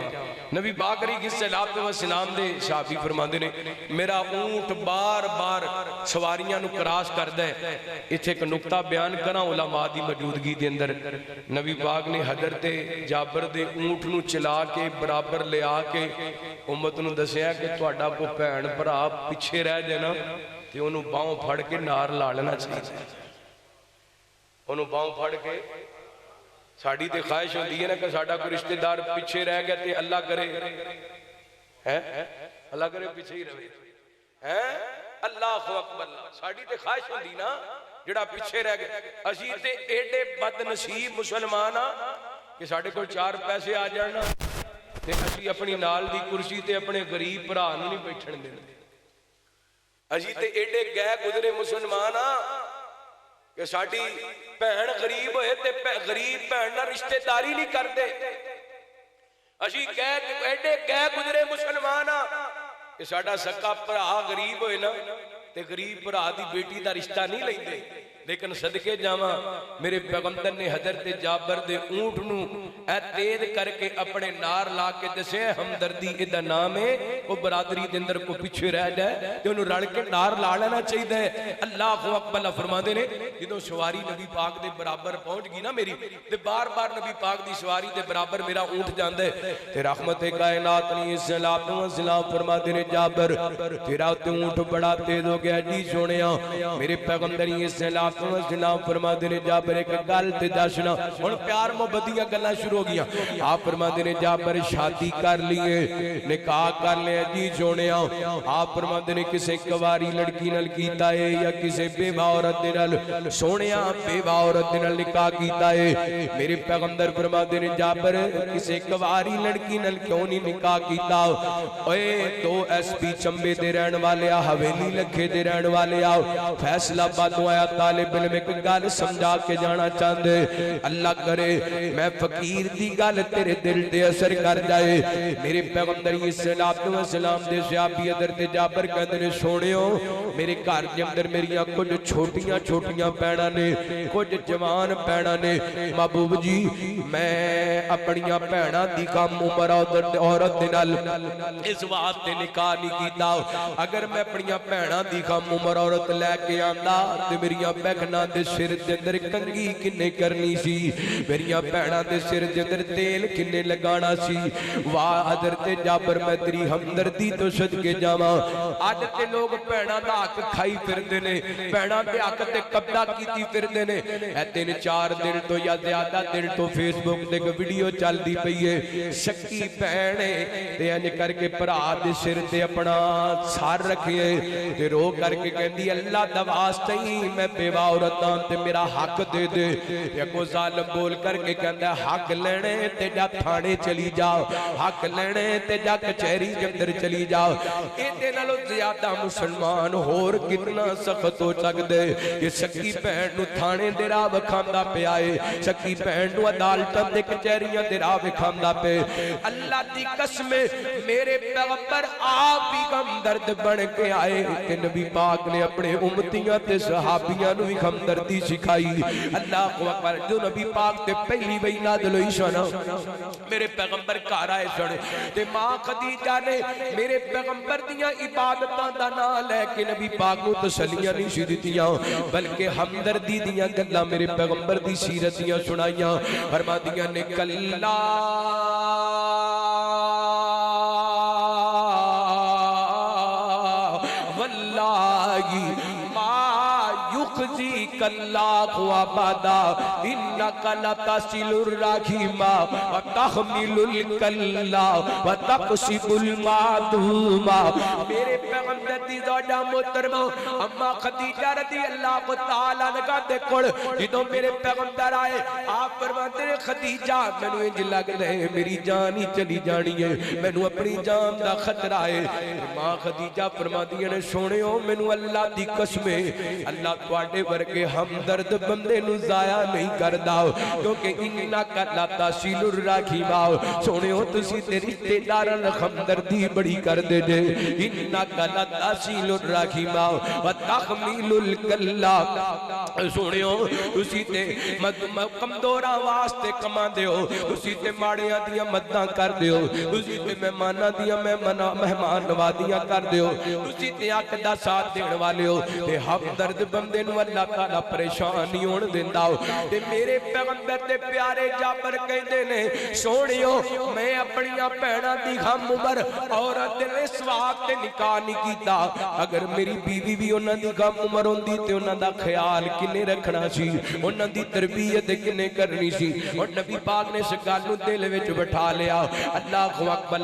नबी पाक सलाम दे सहाबी फरमांदे ने मेरा ऊंट बार बार सवारियां नू क्रॉस करदा है इत्थे एक नुक्ता बयान करा उलमा दी मौजूदगी दे अंदर नबी पाक ने हज़रत जाबिर दे ऊंट नू चला के बराबर लिया के उम्मत नू दसिया कि तुहाडा कोई भैन भरा पिछे रह जाए ते ओनू बाहों फड़ के नार ला लेना चाहिए ओनू बाहों फड़ के साड़ी ते ख्वाहिश होती है ना कि साडा कोई रिश्तेदार पिछे रह गया ते अल्लाह करे है अल्लाह करे पिछे ही रहे है अल्लाहु अकबर साड़ी ते ख्वाहिश होती ना जिहड़ा पिछे रह गया असी ते एडे बदनसीब मुसलमान आ कि साडे कोल 4 पैसे आ जाण ते असी अपनी नाल दी कुर्सी ते अपने गरीब भरा नूं नहीं बैठण देंदे असी ते एडे गए गुजरे मुसलमान आ कि साडी भैन गरीब होए ते गरीब भैन नाल रिश्तेदारी नहीं करते असी एडे गए गुजरे मुसलमान आ कि साडा सक्का भरा गरीब होए ना ते गरीब भरा दी बेटी दा रिश्ता नहीं लेंदे लेकिन सदके जावा मेरे पैगंबर ने हज़रत जाबिर दे ऊंट नू ऐ तेज करके अपने नार ला के दसे हमदर्दी इहदा नाम है वो बरादरी दे अंदर को पिछे रह जाए ते ओनू रल के नार ला लेना चाहिए अल्लाहु अकबर फरमाते ने जदों सवारी नबी पाक दे बराबर पहुंच गई ना मेरी ते बार बार नबी पाक दी सवारी दे बराबर मेरा ऊंट जांदा है ते रहमत कायनात ने सलाम फरमाते ने जाबिर तेरा ऊंट बड़ा तेज हो गया जी सोनिया मेरे पैगंबर ने फरमाते ने जाबिर एक गल ते दसना हुण प्यार मोहब्बत दी गल्लां शुरू हो गईयां आप फरमाते ने जाबिर शादी कर लिए निकाह कर लिया जी सोनिया आप फरमाते ने किसे कुंवारी लड़की नाल कीता है या किसे बेवा औरत दे नाल सोनिया बेवा औरत दे नाल निकाह कीता है मेरे पैगंबर फरमाते ने जाबिर किसे कुंवारी लड़की नाल क्यों नहीं निकाह कीता ओए दो एसपी चंबे दे रहन वाले आ हवेली लखे दे रहन वाले आ फैसलाबाद आया तालिब इल्म एक गल समझा के जाना चाहते अल्लाह करे मैं फकीर दी गल तेरे दिल ते असर कर जाए मेरे पैगंबर सलाम दे सहाबी हज़रत जाबिर कहंदे ने सोनियो मेरे घर दे अंदर मेरियां कुछ छोटियां छोटियां भैणां ने कुछ जवान भैणां ने महबूब जी मैं अपनियां भैणां दी कम उम्र औरत दे नाल इस वास्ते निकाह नहीं कीता अगर मैं अपनियां भैणां दी कम उम्र औरत लैके आंदा ते मेरियां भैणां दे सिर दे अंदर कंघी किन्ने करनी सी मेरियां भैणां दे सिर दे अंदर तेल किन्ने लगाना सी वाह हज़रत जाबिर मैं तेरी हमदर्दी तो सदके जावां अज ते लोग भैणां दा हक खाई फिरदे ने भैणां दे हक ते कब्जा कीती फिरदे ने ए 3-4 दिन तो या ज्यादा दिन तो फेसबुक ते एक वीडियो चलदी पई है शक्की भैण ते इंज करके भरा दे सिर ते अपना सर रखिए ते रो करके कहंदी अल्लाह दा वास्ता ही मैं बेवा देवा औरतां ते मेरा हक दे दे। अगो जालिम बोल करके कहंदा हक लेने ते जा थाने चली जाओ, हक लेने ते जा कचहरी के अंदर चली जाओ। इहदे नालों ज्यादा मुसलमान होर कितना सख्त हो सकदे कि सकी भैन नूं थाने दे राह विखांदा पिया है, सकी भैन नूं अदालतां ते कचहरियां दे राह विखांदा पे। अल्लाह दी कसम मेरे पैगंबर आप भी हमदर्द बन के आए ते नबी पाक ने अपने उम्मतियां ते सहाबियां नूं भी हमदर्दी सिखाई। अल्लाह अकबर। जो नबी पाक ते पहली वही नाज़िल हुई सन, मेरे पैगंबर घर आए सन ते मां खदीजा ने मेरे पैगंबर दियां इबादतां दा नाम लेके नबी पाक नूं तसल्लियां नहीं सी दित्तियां, बल्कि हमदर्दी दियां गल्लां मेरे पैगंबर दी सीरत दियां सुनाइयां। फरमादियां ने कल्ला वल्लाही मा युखजी कल्ला खुआबादा इन्नका लतसिलुर राखीमा व तहमिलुल कल्ला व तकसिबुल मादूमा। मेरे पैगंबर दी ज़ौजा मोहतरमा अम्मा खदीजा रज़ी अल्लाह तआला अन्हा दे कोल जदों मेरे पैगंबर आए, आप फरमाते ने खदीजा मैनू इंज लगदा है मेरी जान ही चली जानी है, मैनू अपनी जान दा खतरा है। मां खदीजा फरमादियां ने सोहणियो मैनू अल्लाह दी कसम है, अल्लाह तुहाडे वर्गे हमदर्द बंदे नू जाया नहीं करदा, क्योंकि इन्नका लतसिलुर राखीमा। सोहणियो तुसीं ते रिश्तेदारां नाल हमदर्दी बड़ी करदे जे। इन्नका लतसिलुर राखीमा व तहमिलुल कल्ला। सोहणियो तुसीं ते कमजोरां वास्ते कमांदे हो, तुसीं ते माड़ियां दियां मददां करदे हो, तुसीं ते मेहमानां दियां मेहमान नवाजियां करदे हो, तुसीं ते हक दा साथ देण वाले हो ते हमदर्द बंदे नू अल्लाह ताला परेशान नहीं होण दिंदा। ते मेरे पैगंबर दे प्यारे जाबर कहंदे ने सोहणियो मैं अपनियां भैणां दी हम उमर औरत दे सवाब ते निकाह नहीं कीता, अगर मेरी बीवी भी उन्हां दी हम उमर होंदी ते उन्हां दा ख्याल किने रखना सी, उन्हां दी तरबियत किने करनी सी। और नबी पाक ने इस गल नूं दिल विच बिठा लिया। अल्लाह अकबर।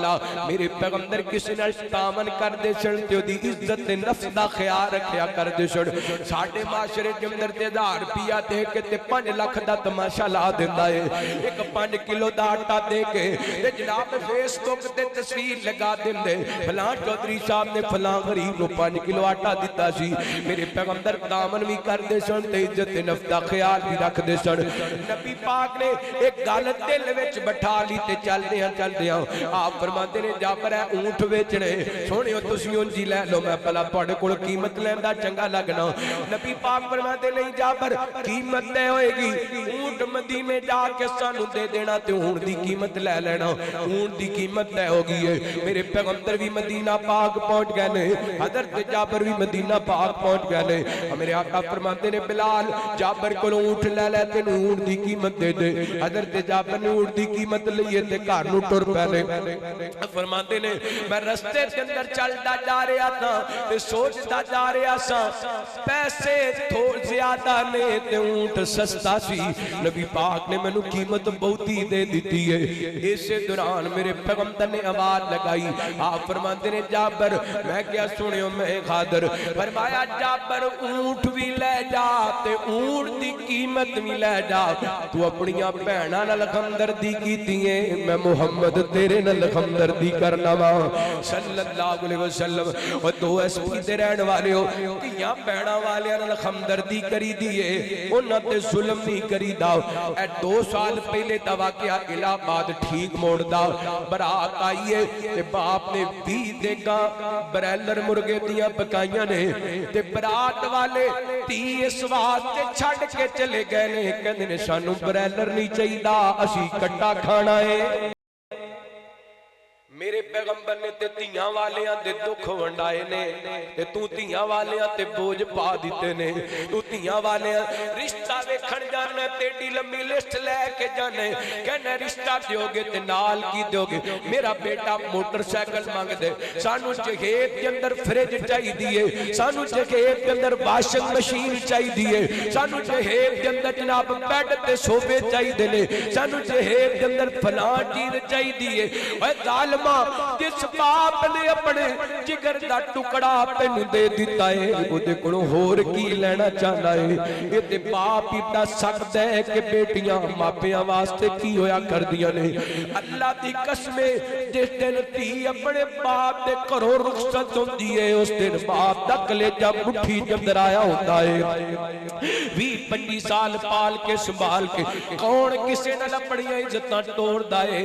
मेरे पैगंबर किसी नाल तामन करदे सन ते ओदी इज्जत ते नफ्स दा ख्याल रखिया करदे सन। साडे माशरे दे अंदर ते 1000 रुपया दे के ते 5 लाख दा तमाशा ला दिंदा है। एक 5 किलो दा आटा दे के ते जनाब फेसबुक ते तस्वीर लगा दिंदे फलां चौधरी साहब ने फलां गरीब नूं 5 किलो आटा दिता सी। मेरे पैगंबर दामन भी करदे सन ते इज्जत ते नफ्स दा ख्याल भी रखदे सन। नबी पाक ने एक गल दिल विच बिठा ली ते चलदियां आप फरमाते ने जाबर है ऊंट बेचने, सोहणियो तुसीं उंज ही लै लो, मैं भला तुहाडे कोल कीमत लैण दा चंगा लगना। नबी पाक फरमाते नहीं जाबर कीमत तय होएगी, ऊंट मदीने जाके सानू दे देना ते ऊंट दी कीमत ले लेना, ऊंट दी कीमत तय हो गई है। मेरे पैगंबर भी मदीना पाक पहुंच गए ने, हजरत जाबर भी मदीना पाक पहुंच गए ने। मेरे आका फरमाते ने बिलाल जाबर कोलों ऊंट ले ले ते ऊंट दी कीमत दे दे। हजरत जाबर ने ऊंट दी कीमत लईए ते घर नूं टुर पए। फरमाते ने मैं रस्ते के अंदर चलदा जा रहा था ते सोचदा जा रहा सा पैसे थोड़े ज्यादा ने ते ऊंट सस्ता सी। नबी पाक ने मैनू कीमत बहुती दे दी है। इसे दौरान मेरे पैगंबर ने आवाज लगाई, आप फरमाते ने जाबर मैं क्या सुनियो मैं खादर। फरमाया जाबर ऊंट भी ले जा ते ऊंट दी कीमत भी ले जा, तू अपनियां भैणां नाल हमदर्दी कीती है, मैं मुहम्मद तेरे नाल हमदर्दी करना वा सल्लल्लाहु अलैहि वसल्लम। और दो एसपी दे रहन वाले हो, धीआं भैणां वालियां नाल हमदर्दी करी दी है, उन्हां ते जुल्म नहीं करीदा। ए 2 साल पहले दा वाकया इलाहाबाद ठीक मोड़ दा, बरात आई है ते बाप ने 20 देगा ब्रैलर मुर्गे दियां पकाइयां ने ते बरात वाले 30 इस वास्ते छड़ के चले गए ने, कहंदे ने सानू ब्रैलर नहीं चाहिदा, असी कट्टा खाना है। मेरे पैगंबर ने ते धीआं वालियां दे दुख वंडाए ने ते तू धीआं वालियां ते बोझ पा दिते ने। तू धीआं वालियां रिश्ता वेखण जाना, तेरी लंबी लिस्ट लेके जाने, कहना रिश्ता दोगे ते नाल की दोगे। मेरा बेटा मोटरसाइकिल मंगदे, सानू जहेज के अंदर फ्रिज चाहिदी है, सानू जहेज के अंदर वाशिंग मशीन चाहिदी है, सानू जहेज के अंदर जनाब बेड ते सोफे चाहिदे ने, सानू जहेज के अंदर फलां चीज चाहिदी है। ओए जालिम आलमा जिस बाप ने अपने जिगर दा टुकड़ा तेन दे दिता है ओदे कोलों होर की लेना चाहता है। ये ते बाप ही दस सकता है कि बेटियां मापियां वास्ते की होया करदियां ने। अल्लाह दी कसम जिस दिन धी अपने बाप दे घरों रुखसत होंदी है उस दिन बाप दा कलेजा मुट्ठी अंदर आया होता है। 20-25 साल पाल के संभाल के कौन किसी नाल अपनी इज्जतां तोड़दा है।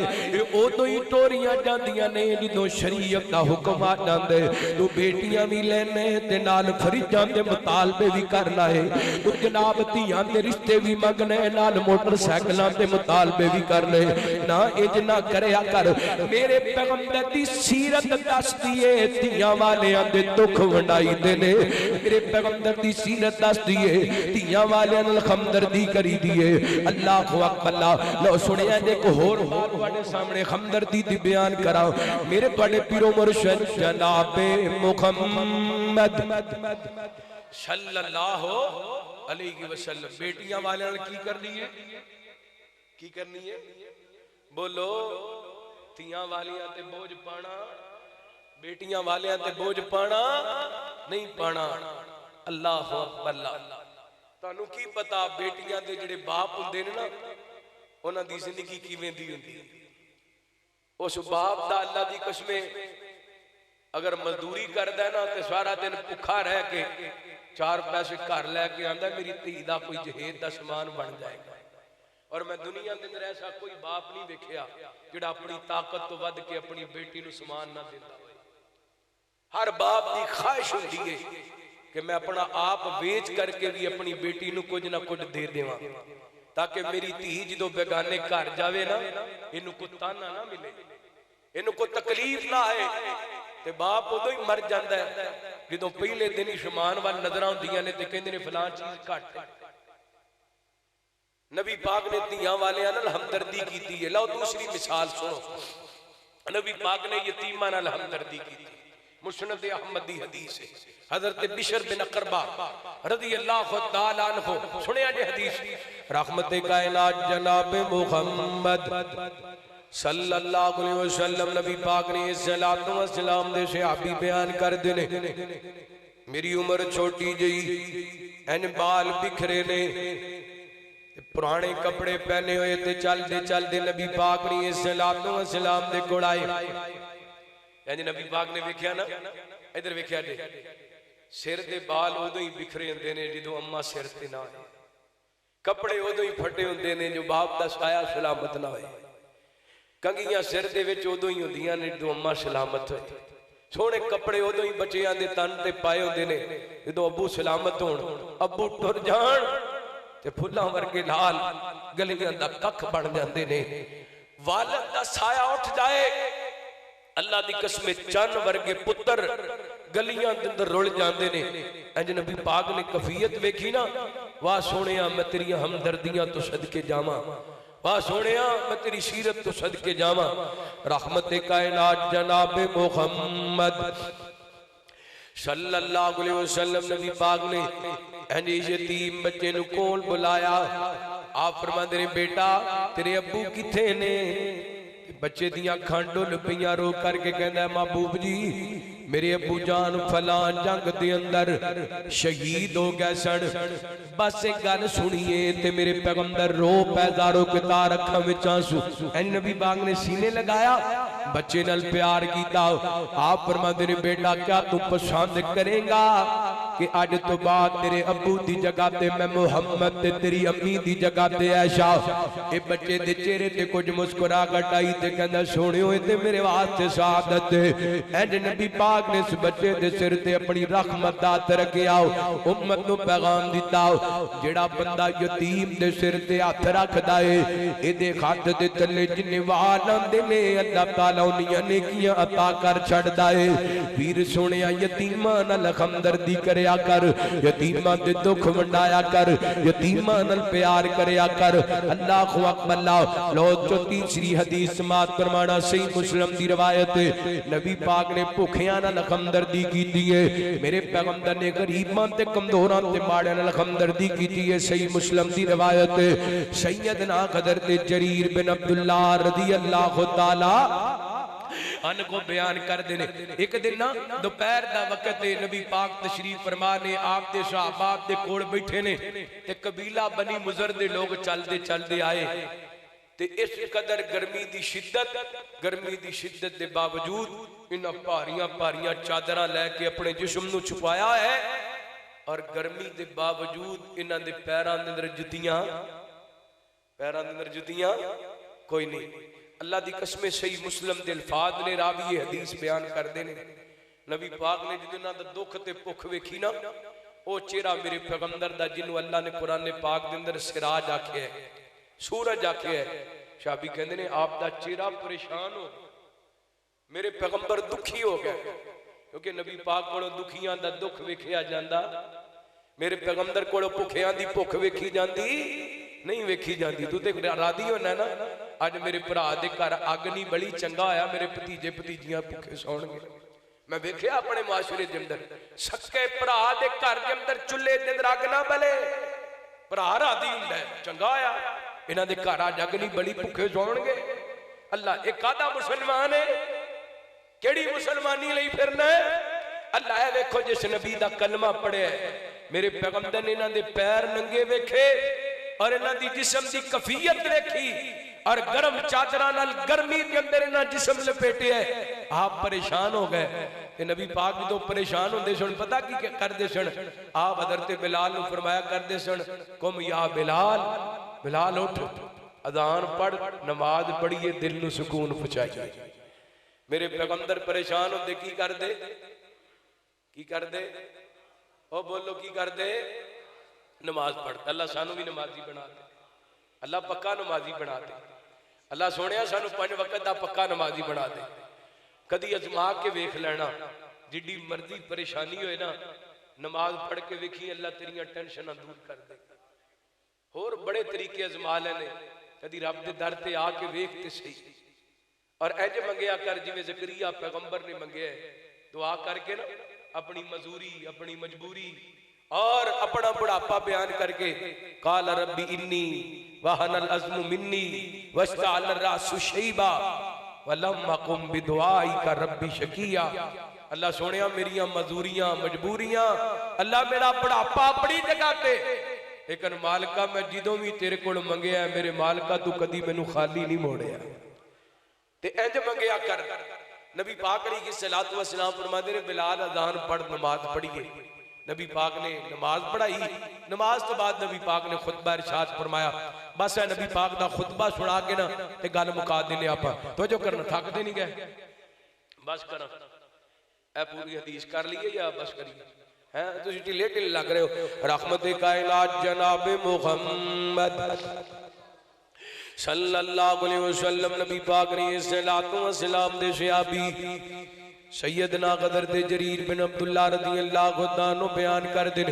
उदों ही टोरियां जांदियां ने जदों शरीयत दा हुक्म आ जांदे। तू बेटियां भी लेने ते नाल फरीजां दे मुतालबे भी करना है। तू जनाब धीआं दे रिश्ते भी मंगने नाल मोटरसाइकिलां दे मुतालबे भी करने। ना इंज ना करया कर। मेरे पैगंबर दी सीरत दसदी है धीआं वालियां दे दुख वंडाईदे ने। मेरे पैगंबर दी सीरत दसदी है धीआं वालियां नाल हमदर्दी करी दी है। अल्लाह अकबर। लो सुनिया जे को होर तुहाडे सामने हमदर्दी दी बयान करा। मेरे तुहाडे पीरो मुर्शिद जनाबे मुहम्मद सल्लल्लाहु अलैहि वसल्लम बेटियां वाले नाल की करनी है? की करनी है? बोलो। तियां वालियां ते बोझ पाना, बेटियां वालियां ते बोझ पाना नहीं पाना। अल्लाह अकबर। तानू की पता बेटियां दे जिहड़े बाप हुंदे ने ना उन्हां दी जिंदगी किवें दी हुंदी है। उस बाप दा अल्लाह दी कसम अगर मजदूरी करदा है ना ते सारा दिन भुखा रह के 4 पैसे घर लैके आंदा मेरी धी दा कोई जहेज दा समान बन जाएगा। और मैं दुनिया के अंदर ऐसा कोई बाप नहीं देखिया जिहड़ा अपनी ताकत तो वध के अपनी बेटी नूं समान ना देंदा होवे। हर बाप की ख्वाहिश होंदी है कि मैं अपना आप बेच करके भी अपनी बेटी नूं कुछ ना कुछ दे देवां ताकि मेरी धी जो बेगाने घर जावे ना इनू कोई ताना ना मिले, इनू कोई तकलीफ ना आए। ते बाप उदों ही मर जाता है जो पहले दिन ही समान वाल नजर होंदियां ने ते कहंदे ने फलां चीज घट है। नबी पाक ने धीआं वालियां नाल हमदर्दी कीती है। लो दूसरी मिसाल सुनो। नबी पाक ने यतीमां नाल हमदर्दी कीती। मुस्नद अहमद दी हदीस है। हजरत बिशर बिन अकरबा रज़ी अल्लाह तआला अन्हु सुनिया जे हदीस। रहमत कायनात जनाब मुहम्मद सल्लल्लाहु अलैहि वसल्लम नबी पाक ने सलातो व सलाम दे सहाबी बयान करदे ने मेरी उम्र छोटी जई एन बाल बिखरे ने पुराने कपड़े पहने हुए ते चलदे चलदे नबी पाक ने सलातो व सलाम दे कोल आए। यानी नबी पाक ने वेख्या ना इधर वेख्या जे सिर दे बाल उदों ही बिखरे हुंदे ने जो अम्मा सिर ते ना आए। कपड़े उदों ही फटे हुंदे ने जो बाप दा साया सलामत ना होए। कंघियां सिर दे विच उदों ही हुंदियां ने जो अम्मा सलामत होए। सोहणे कपड़े उदों ही बच्चियां दे तन ते पाए हुंदे ने जो अब्बू सलामत होण। अब्बू टुर जाण ते फुल्लां वर्गे लाल गलियां दा कख बन जांदे ने। वालिद दा साया उठ जाए अल्लाह दी कसम चन्न वर्गे पुत्र गलियां दे अंदर रुल जांदे ने। इंज नबी पाक ने कफियत वेखी ना। वाह सोहणिया मैं तेरी हमदर्दियां तो सदके जावां। वाह सोहणिया मैं तेरी सीरत तो सदके जावां। रहमत कायनात जनाब मुहम्मद सल्लल्लाहु अलैहि वसल्लम नबी पाक ने इंज यतीम बच्चे नु कोल बुलाया। आप फरमांदे ने बेटा तेरे अब्बू किथे ने? बच्चे दियां अखां डुल पईयां रो करके कहंदा महबूब जी मेरे अब्बू जान फलां जंग दे अंदर शहीद हो गए सन। बस एक गल सुनिए ते मेरे पैगंबर रो पैदारो के तार अखां विच आंसू। एन नबी पाक ने सीने लगाया बच्चे नाल प्यार कीता। आप फरमांदे ने बेटा क्या तू पसंद करेगा कि अज तो बाद तेरे अब्बू दी जगह ते मैं मुहम्मद ते तेरी अम्मी दी जगह ते ऐशा। ए बच्चे दे चेहरे ते कुछ मुस्कुराहट आई ते कहंदा सोहणियो ते मेरे वास्ते सादत है। इंज नबी पाक ने इस बच्चे दे सिर ते अपनी रहमत दा हथ रखिया। उम्मत नूं पैगाम दिता जेड़ा बंदा यतीम दे सिर ते हथ रखदा है इहदे हथ दे थल्ले जिन्ने वाल आंदे ने अल्लाह ताला उन्नियां नेकियां अता कर छड़दा है। वीर सोहणिया यतीमां नाल हमदर्दी करया कर, यतीमां दे दुख वंडाया कर, यतीमां नाल प्यार करया कर। अल्लाह अकबर। लो जो तीसरी हदीस समात फरमाना सही मुस्लिम दी रवायत नबी पाक ने भुखियां नाल हमदर्दी कीती है। मेरे पैगंबर ने गरीबां ते कमजोरां ते माड़ियां नाल हमदर्दी कीती है। सही मुस्लिम दी रवायत सैयदना हज़रत जरीर बिन अब्दुल्लाह रज़ी अल्लाह तआला अन को बयान करते हैं। एक दिन ना दोपहर का वक्त है, नबी पाक तशरीफ फरमा ने आप दे सहाबा दे कोल बैठे ने ते कबीला बनी मुजर दे लोग चलते चलते आए ते इस कदर गर्मी दी शिद्दत के बावजूद इन्हां भारियां भारियां चादरां लैके अपने जिस्म नूं छुपाया है और गर्मी के बावजूद इन्हां दे पैरां दे अंदर जुतियां कोई नहीं। अल्लाह दी कसम सही मुस्लिम दे अल्फाज ने रावी हदीस बयान करते हैं। नबी पाक ने जिन्हों इन्हां दा दुख ते भुख वेखी ना वो चेहरा मेरे पैगंबर दा जिन्हों अल्लाह ने कुरान पाक दे अंदर सिराज आख्या है, सूरज आख्या है। शाबी कहते हैं आप दा चेहरा परेशान हो, मेरे पैगंबर दुखी हो गए क्योंकि नबी पाक को दुखियां दा दुख वेखिया जांदा, मेरे पैगंबर को भुखियां दी भुख वेखी जाती नहीं वेखी जाती। तू तो राधी होना ना अज मेरे भरा दे घर अग नहीं बड़ी, चंगा होया मेरे भतीजे भतीजियां भुखे सौणगे। मैं वेख्या अपने माशरे के अंदर सक्के भरा दे घर के अंदर चुल्हे के अंदर अग ना बले, भरा राधी हुंदा है, चंगा होया इन्हां दे घर अज अग नहीं बड़ी भुखे सौणगे। अल्लाह एक आधा मुसलमान है, केड़ी मुसलमानी लई फिरना है? अल्लाह है वेखो जिस नबी दा कलमा पढ़िया मेरे पैगंबर ने इन्हां दे पैर नंगे वेखे और इन्हां दी जिस्म दी कफियत देखी और गर्म चादरां नाल गर्मी के अंदर इन्हां जिस्म लपेटे है। आप परेशान हो गए कि नबी पाक जो परेशान होंदे सन पता की करदे सन? आप हज़रत बिलाल नूं फरमाया करदे सन कुम या बिलाल, बिलाल उठ अजान पढ़, नमाज पढ़िए, दिल नूं सुकून पहुंचाइए। मेरे पैगंबर परेशान होंदे की करदे ओ बोलो की करदे? नमाज पढ़। अल्लाह सानू भी नमाजी बना दे, अल्लाह पक्का नमाजी बना दे। अल्लाह सोनिया सानू 5 वक्त का पक्का नमाजी बना दे। कदी अजमा के वेख लेना, जिड्डी मर्जी परेशानी होए ना नमाज पढ़ के वेखी अल्लाह तेरियां टेंशन दूर कर दे। होर बड़े तरीके अजमा लेने, कदी रब दे दर ते आके वेख ते सही और इंज मंगया कर जिवें ज़करिया पैगंबर ने मंगे, दुआ करके ना अपनी मजूरी अपनी मजबूरी और अपना बुढ़ापा बयान करके काल रब्बी इन्नी वहनल अज़्मु मिन्नी वश्तअल अर्रासु शैबा वलम अकुम बिदुआइका रब्बी शकिया। अल्लाह सोनिया मेरिया मजूरियां मजबूरियां, अल्लाह मेरा बुढ़ापा अपनी जगह पे, लेकिन मालिका मैं जिदों भी तेरे कोल मंगया मेरे मालिका तू कदी मैनू खाली नहीं मोड़िया। ते इंज मंगया कर। नबी पाक अलैहिस्सलातु वस्सलाम फरमाते ने बिलाल अज़ान पढ़ नमाज पढ़िए। नबी पाक ने नमाज पढ़ाई, नमाज तो बाद नबी पाक ने खुतबा इरशाद फरमाया। बस है नबी पाक का खुतबा सुना के ना ते गल मुका देने आप तो जो करना थकते नहीं गए। बस करा ए पूरी हदीस कर लीए या बस करिए हैं? तुम ढिले ढिले लग रहे हो। रहमत कायनात जनाब मुहम्मद सल्लल्लाहु अलैहि वसल्लम नबी पाक ने सलातो व सलाम दे सहाबी सैयदना गदर दे जरीर बिन अब्दुल्ला रज़ी अल्लाहु अन्हु बयान कर दे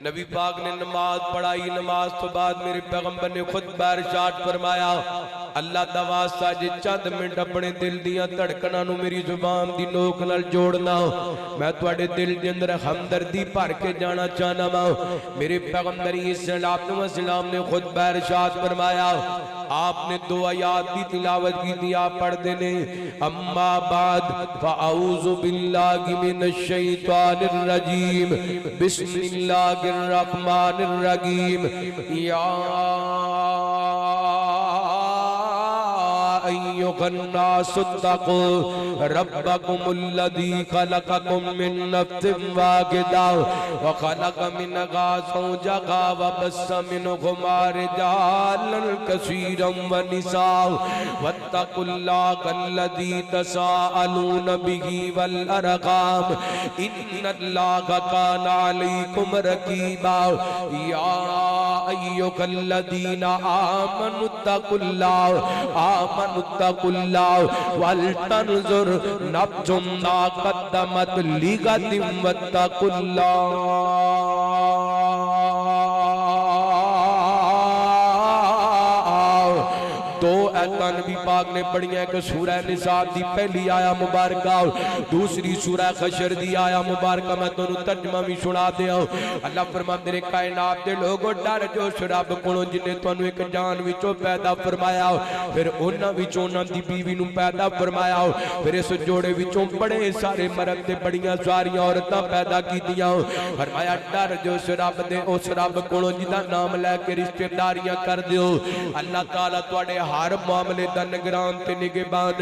नबी पाक ने नमाज पढ़ाई। नमाज तो बाद मेरे पैगंबर ने खुतबा इरशाद फरमाया अल्लाह दा वास्ता जे चंद मिनट अपने दिल दियां धड़कनां नूं मेरी जुबान दी नोक नाल जोड़ना, मैं तुहाडे दिल दे अंदर हमदर्दी भर के जाना चाहना वा। मेरे पैगंबर सल्लल्लाहु अलैहि वसल्लम ने खुतबा इरशाद फरमाया, आपने 2 आयत की तिलावत की थी, आप पढ़ते ने अम्मा बाद फ़अऊज़ु बिल्लाहि मिनश शैतानिर रजीम बिस्मिल्लाहिर रहमानिर रहीम या अय्युहन्नासुत्तक़ू रब्बकुमुल्लज़ी खलक़कुम मिन नफ्सिन वाहिदा व खलक़ मिनहा ज़ौजहा व बस्सा मिनहुमा रिजालन कसीरन व निसाअ वत्तक़ुल्लाहल्लज़ी तसाअलून बिही वल अरहाम इन्नल्लाहा काना अलैकुम रक़ीबा या अय्युहल्लज़ीना आमनुत्तक़ुल्लाह वल तंजुर नफ्सुम मा क़द्दमत लिगदिन वत्तक़ुल्लाह। दो नबी पाक ने पढ़िया एक सूरह निसा दी पहली आया मुबारक, दूसरी सूरह हशर दी आया मुबारक। मैं तुहानू तर्जमा भी सुना दिया। अल्लाह फरमाते ने कायनात दे लोगो डर जो उस रब कोलों जिन्हें तुहानू एक जान विचों पैदा फरमाया, फिर उन्हां विचों उन्हां दी बीवी नू पैदा फरमाया, फिर इस जोड़े विचों बड़े सारे मर्द ते बड़ियां सारियां औरतां पैदा कीतियां। फरमाया डर जो उस रब दे, उस रब कोलों जिहदा नाम लैके रिश्तेदारियां कर दिओ। अल्लाह ताला तुहाडे हर मामले दा निगरान ते निगहबान।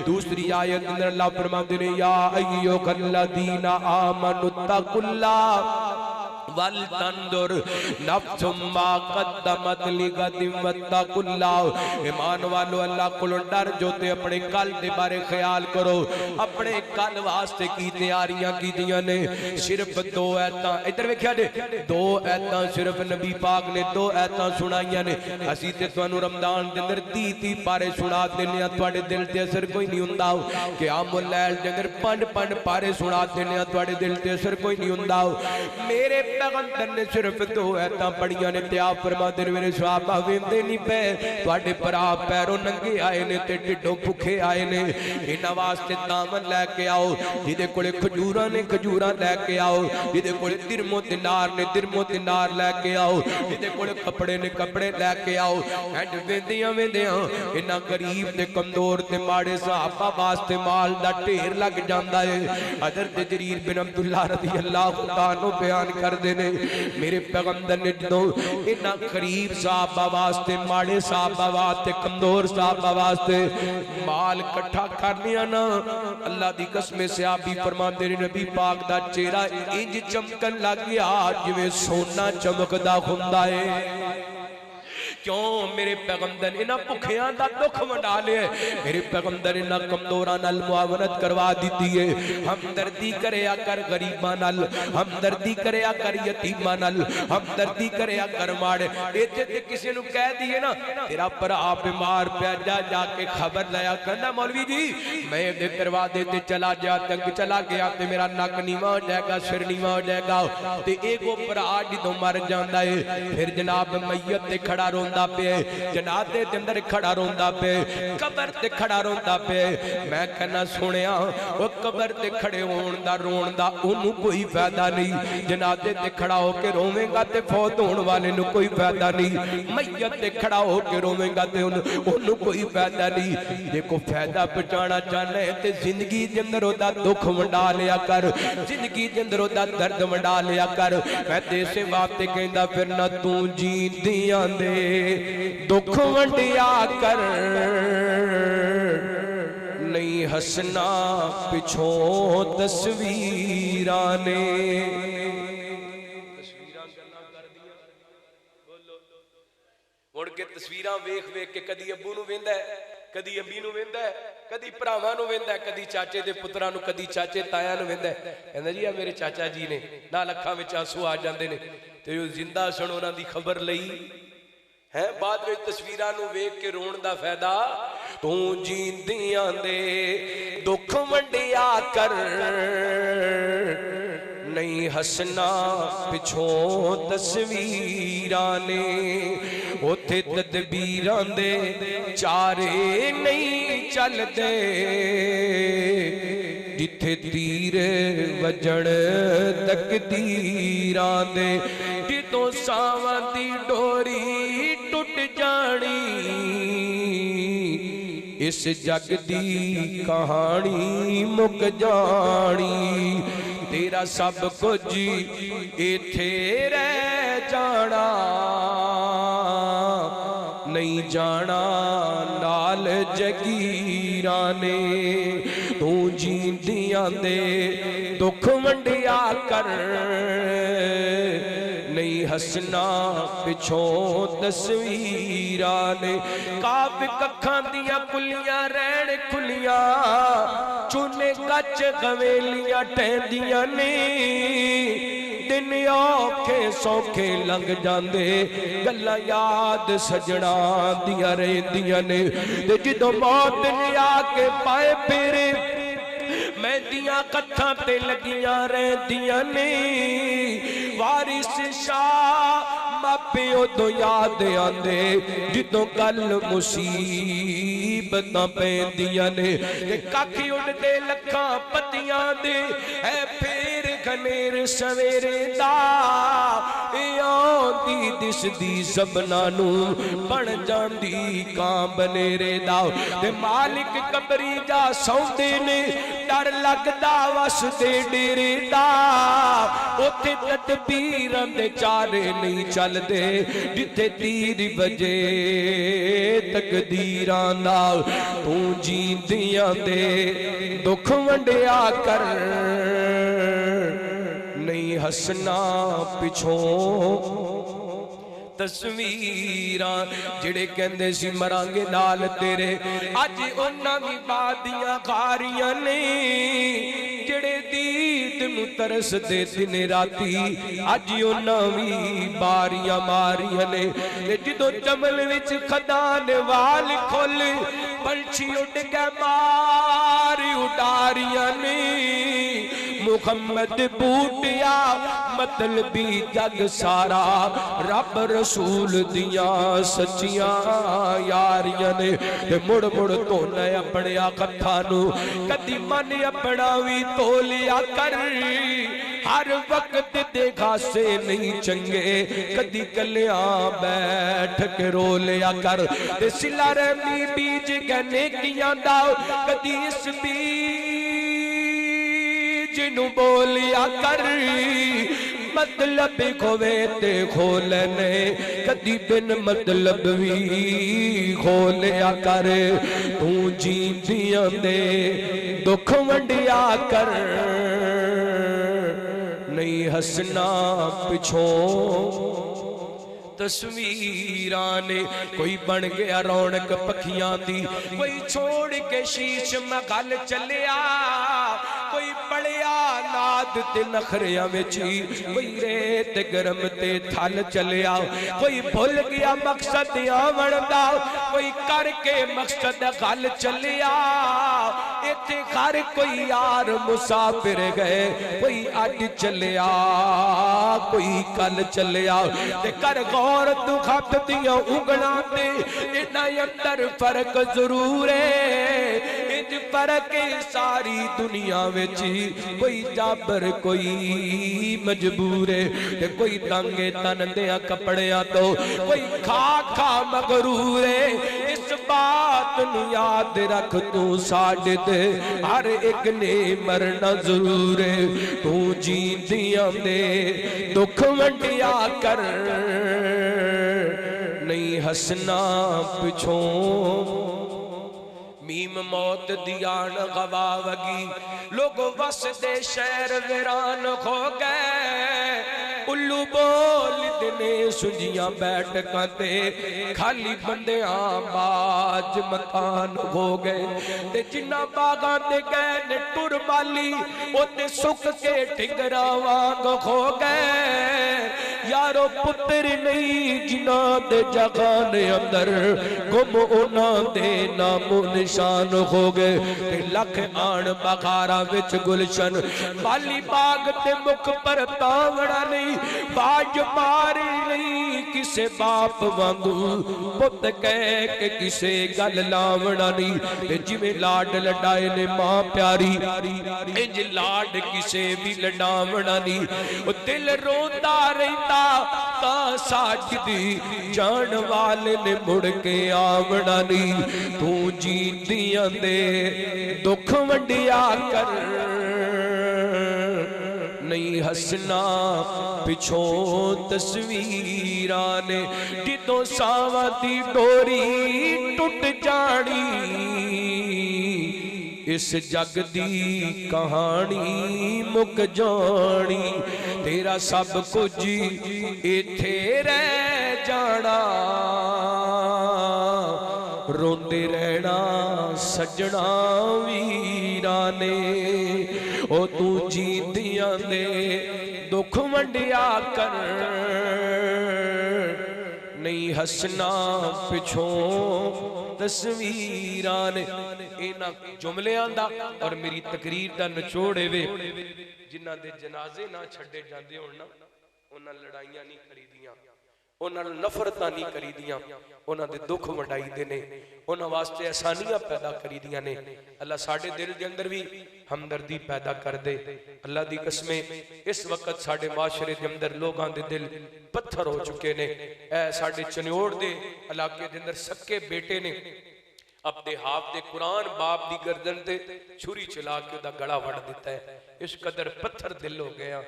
दूसरी आयत अंदर अल्लाह फरमाते ने या अय्युहल्लज़ीना आमनुत्तकुल्लाह वल तंदुर नफ्सुम मा कद्दमत लिगदिम वत्तकुल्लाह। ईमान वालो अल्लाह कोलों डर जो ते अपने कल दे बारे ख्याल करो, अपने कल वास्ते की तैयारियां कीतियां ने। सिर्फ दो आयतां इधर वेखिया जे, दो आयतां सिर्फ नबी पाक ने दो आयतां सुनाइयां ने। असीं ते तुहानू रमजान दे अंदर 30 पारे सुना देने, तुहाडे दिल ते असर कोई नहीं हुंदा। क़यामुल लैल दे अंदर 5 पारे सुना देने, तुहाडे दिल ते असर कोई नहीं हुंदा। मेरे पैगंबर ने सिर्फ दो आयतां पढ़ियां ने ते आप फरमाते ने मेरे सहाबा वेंदे नहीं पे, तुहाडे भरा पैरों नंगे आए ने ते ढिड्डों भुखे आए ने। इन्हां वास्ते दामन लैके आओ, जिहदे कोले खजूरां ने खजूरां लैके आओ, जिहदे कोले दिरमो दिनार ने दिरमो दिनार लैके आओ, जिहदे कोले कपड़े ने कपड़े लैके आओ। एंड वेंदियां वेंदियां इन्हां गरीब ते कमजोर ते माड़े सहाबा वास्ते माल दा ढेर लग जांदा है। हज़रत जरीर बिन अब्दुल्लाह रज़ी अल्लाह ताला बयान करदे ने मेरे पैगंबर ने जो इन्हां गरीब साहबा वास्ते, माड़े साहबा वास्ते, कमजोर साहबा वास्ते माल इकट्ठा कर लिया ना, अल्लाह दी कसम से आप भी फरमाते ने नबी पाक दा चेहरा इंज चमकन लग गया जिवें सोना चमकदा हुंदा है। क्यों मेरे पैगंबर इन्हां भुखियां दा दुख वंडा लिया, मेरे पैगंबर इन्हां कमजोरां नाल मुआवनत करवा दी है। हमदर्दी करया कर गरीबां नाल, हमदर्दी करया कर यतीमां नाल, हमदर्दी करया कर माड़े। इत्थे ते किसी नूं कह दिए ना तेरा भरा बीमार पिया, जाके खबर लिया कहना मौलवी जी मैं इहदे दरवाजे ते चला जा, तंग चला गया ते मेरा नक नीवा हो जाएगा, सिर नीवा हो जाएगा। ते एगो भरा जदों मर जांदा है फिर जनाब मैयत ते खड़ा रोंदा पे, जनाजे दे अंदर खड़ा रोंदा पे, कबर ते खड़ा रोंदा पे। मैं कहना सुनिया वो कबर ते खड़े होण दा रोण दा ओनू कोई फायदा नहीं, जनाजे ते खड़ा होके रोवेगा ते फौत होने वाले नू कोई फायदा नहीं, मैयत ते खड़ा होके रोवेगा ते ओनू कोई फायदा नहीं। देखो फायदा पहुंचाना चाहना है ते जिंदगी दे अंदर ओदा दुख वंडा लिया कर, जिंदगी दे अंदर ओदा दर्द वंडा लिया कर। मैं देसे वास्ते कहंदा फिर ना तू जींदियां दे दुख वंडिया कर, नहीं हसना पिछों तस्वीरां ने। मुड़ के तस्वीरां वेख वेख के कदी अब्बू नूं वेंदा है, कदी अम्मी नूं वेंदा है, कदी भरावां नूं वेंदा है, कदी चाचे दे पुत्रां नूं, कदी चाचे तायां नूं वेंदा है। कहंदा जी आ मेरे चाचा जी ने, नाल अखां विच आंसू आ जांदे ने ते जो जिंदा सन उन्हां दी खबर लई है। बाद में तस्वीरां नूं वेख के रोण दा फायदा, तू जींदियां दे दुख वंडिया कर, नहीं हसना पिछों तस्वीरां ने। उथे तदबीरां दे चारे नहीं चलदे, जिथे तीर वजण तकदीरां दे। जिदों सावां दी डोरी टुट जानी, इस जग दी कहानी मुक जानी। तेरा सब कुछ इथे रह जाना, नहीं जाना नाल जगीरां ने। तू जींदियां दे दुख वंडिया कर, नहीं हसना पिछों तस्वीरां ने। काब कखां दियां कुलियां रहण खुलियां, चूने गच गवेलियां टहदियां ने। दिन औखे सौखे लंघ जांदे, गल्लां याद सजना दियां रहिंदियां ने। ते जदों मौत ने आके पाए फेरे, मेहंदियां कत्थां ते लगियां रहंदियां ने। वारिस शाह मापे उदों याद आंदे जिदों गल मुसीबत पैंदियां ने कख उड़दे लखां पत्तियां दे है फेर खनेर सवेरे दा आंदी दिसदी सबना नू बन जांदी कां बनेरे दा ते मालिक कबरी जा सौंदे ने डर लगदा वसदे डेरे दा उथे तदबीरां दे चारे नहीं चलदे जिथे तीर बजे तकदीरां दा तू जींदियां दे दुख वंडिया कर नहीं हसना पिछों तस्वीरां जिहड़े कहंदे सी मरांगे नाल तेरे अज उन्हां दी बादियां खारियां ने जिहड़े दीद नूं तरसदे दिन राती अज उन्हां वी बारियां मारियां ने जदों चमल विच खदान वाल खोल पंछी उड़ के मार उडारियां ने मुहम्मद बूटिया मतलबी जग सारा रब रसूल दियां सच्चियां यारियां ने मुड़ मुड़ धोना अपने कथा नू कदी मन अपना भी धो लिया कर हर वक्त दे खासे नहीं चंगे कदी कलिया बैठ के रो लिया कर सिला रहमी बीज गने कियां दा कदी इस जिनू बोलिया कर मतलब खोवे ते खोलने कदी बिन मतलब भी खोलिया कर तू जींदियां दे दुख वंडिया कर नहीं हसना पिछों तस्वीरां ने कोई बन गया रौनक पखियां दी कोई छोड़ के शीश महल चलिया कोई पड़िया नाद ते नखरिया विच कोई रेत गरम ते थल चलिया कोई भुल गया मकसद आवन दा कोई करके मकसद गल चलिया इत्थे घर कोई यार मुसाफिर गए कोई अज चलिया कोई कल चलिया ते कर और तू खत दिया उंगलां ते इन्ना अंदर फर्क जरूर है इंज फर्क सारी दुनिया विच कोई जाबर कोई मजबूर है ते कोई तंगे तन दे कपड़ियां तो कोई खा खा मगरूर है इस बात नू याद रख तू साडे ते हर एक ने मरना जरूर है तू जींदियां दे दुख वंडिया कर नहीं हसना पिछों मीम मौत दियान गवा वगी लोग वस दे शहर वीरान खो गए उल्लू बोल दिने सुंजियां बैठकां ते खाली बंदियां बाज मकान हो गए ते जिन्ना बागां ते गए ने टुर माली ओते सुक के टिंगरा वांग खो गए यारो पुत्र नहीं जिन्ना दे जगान अंदर गुम उन्ना दे नामो निशान हो गए ते लख आन बखारा विच गुलशन बाली बाग ते मुख पर तावड़ा नहीं बाज मारी नहीं किसे बाप वांगू पुत कह के किसे गल लावड़ा नहीं ते जिवें लाड लडाए ने मां प्यारी इंज लाड किसे भी लडावड़ा नहीं ओ दिल रोंदा रहंदा ता साजदी जान वाले ने मुड़ के आवड़ा नहीं तू जींदियां दे दुख वंडिया कर नहीं हसना पिछों तस्वीरां ने जिदों सावां दी डोरी टुट जानी इस जग दी कहानी मुक जानी तेरा सब कुछ इत्थे रह जाना रोंदे रहना सजना वीरा ने ओ तू जींदियां दे दुख वंडिया कर नहीं हसना पिछों तस्वीरां ने इन्हां जुमलियां दा और मेरी तकरीर दा निचोड़ वे जिन्हां दे जनाजे ना छड्डे जांदे होण ना उन्हां लड़ाइयां नहीं खरीदियां उन्होंने नफरत नहीं करी दियां, उन्होंने दुख वंडाईदे ने, उन्होंने वास्ते आसानियां पैदा करी दियां ने। अल्लाह साडे दिल के अंदर भी हमदर्दी पैदा कर दे। अल्लाह दी कसमें इस वक्त साडे माशरे के अंदर लोगों के दिल पत्थर हो चुके ने। ऐ साडे चन्योड़ दे इलाके के अंदर सक्के बेटे ने अपने हाफ दे कुरान बाप दी गर्दन ते छुरी चला के उदा गला वड़ दिता है। इस कदर पत्थर दिल हो गया,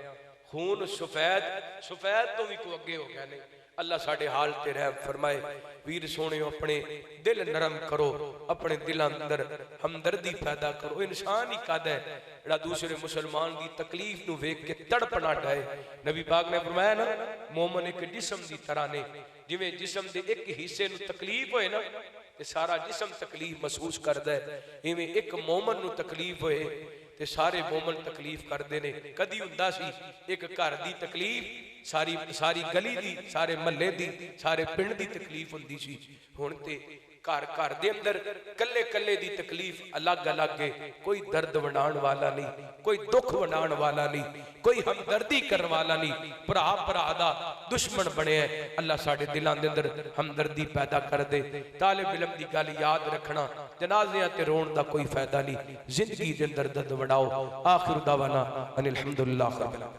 खून सफेद सफेद तो भी को अगे हो गया नहीं। अल्लाह साडे हाल ते रहम फरमाए। वीर सोने अपने दिल नरम करो, अपने दिल अंदर हमदर्दी पैदा करो। इंसान ही कद है जड़ा दूसरे मुसलमान की तकलीफ नूं वेख के तड़पना डाए। नबी पाक ने फरमाया ना, मोमन एक जिस्म की तरह ने, जिवें जिस्म के एक हिस्से नूं तकलीफ होए ना ते सारा जिस्म तकलीफ महसूस करदा है, इवें एक मोमन नूं तकलीफ होए ते सारे मोमन तकलीफ करते ने। कदी हुंदा सी एक घर की तकलीफ सारी सारी गली दी, सारे महल्ले दी, सारे पिंड की तकलीफ हुंदी सी। हुण ते घर घर दे अंदर कल्ले कल्ले दी तकलीफ अलग अलग है। कोई दर्द वंडाण वाला नहीं, कोई दुख वंडाण वाला नहीं, कोई हमदर्दी करने वाला नहीं। भरा भरा दा दुश्मन बने है। अल्लाह साडे दिलां दे अंदर हमदर्दी पैदा कर दे। तालिब इल्म दी गल याद रखना, जनाज़ियां ते रोण दा कोई फायदा नहीं, जिंदगी दे अंदर दर्द वंडाओ। आखिर दावाना अनिल हम्दुलिल्लाह।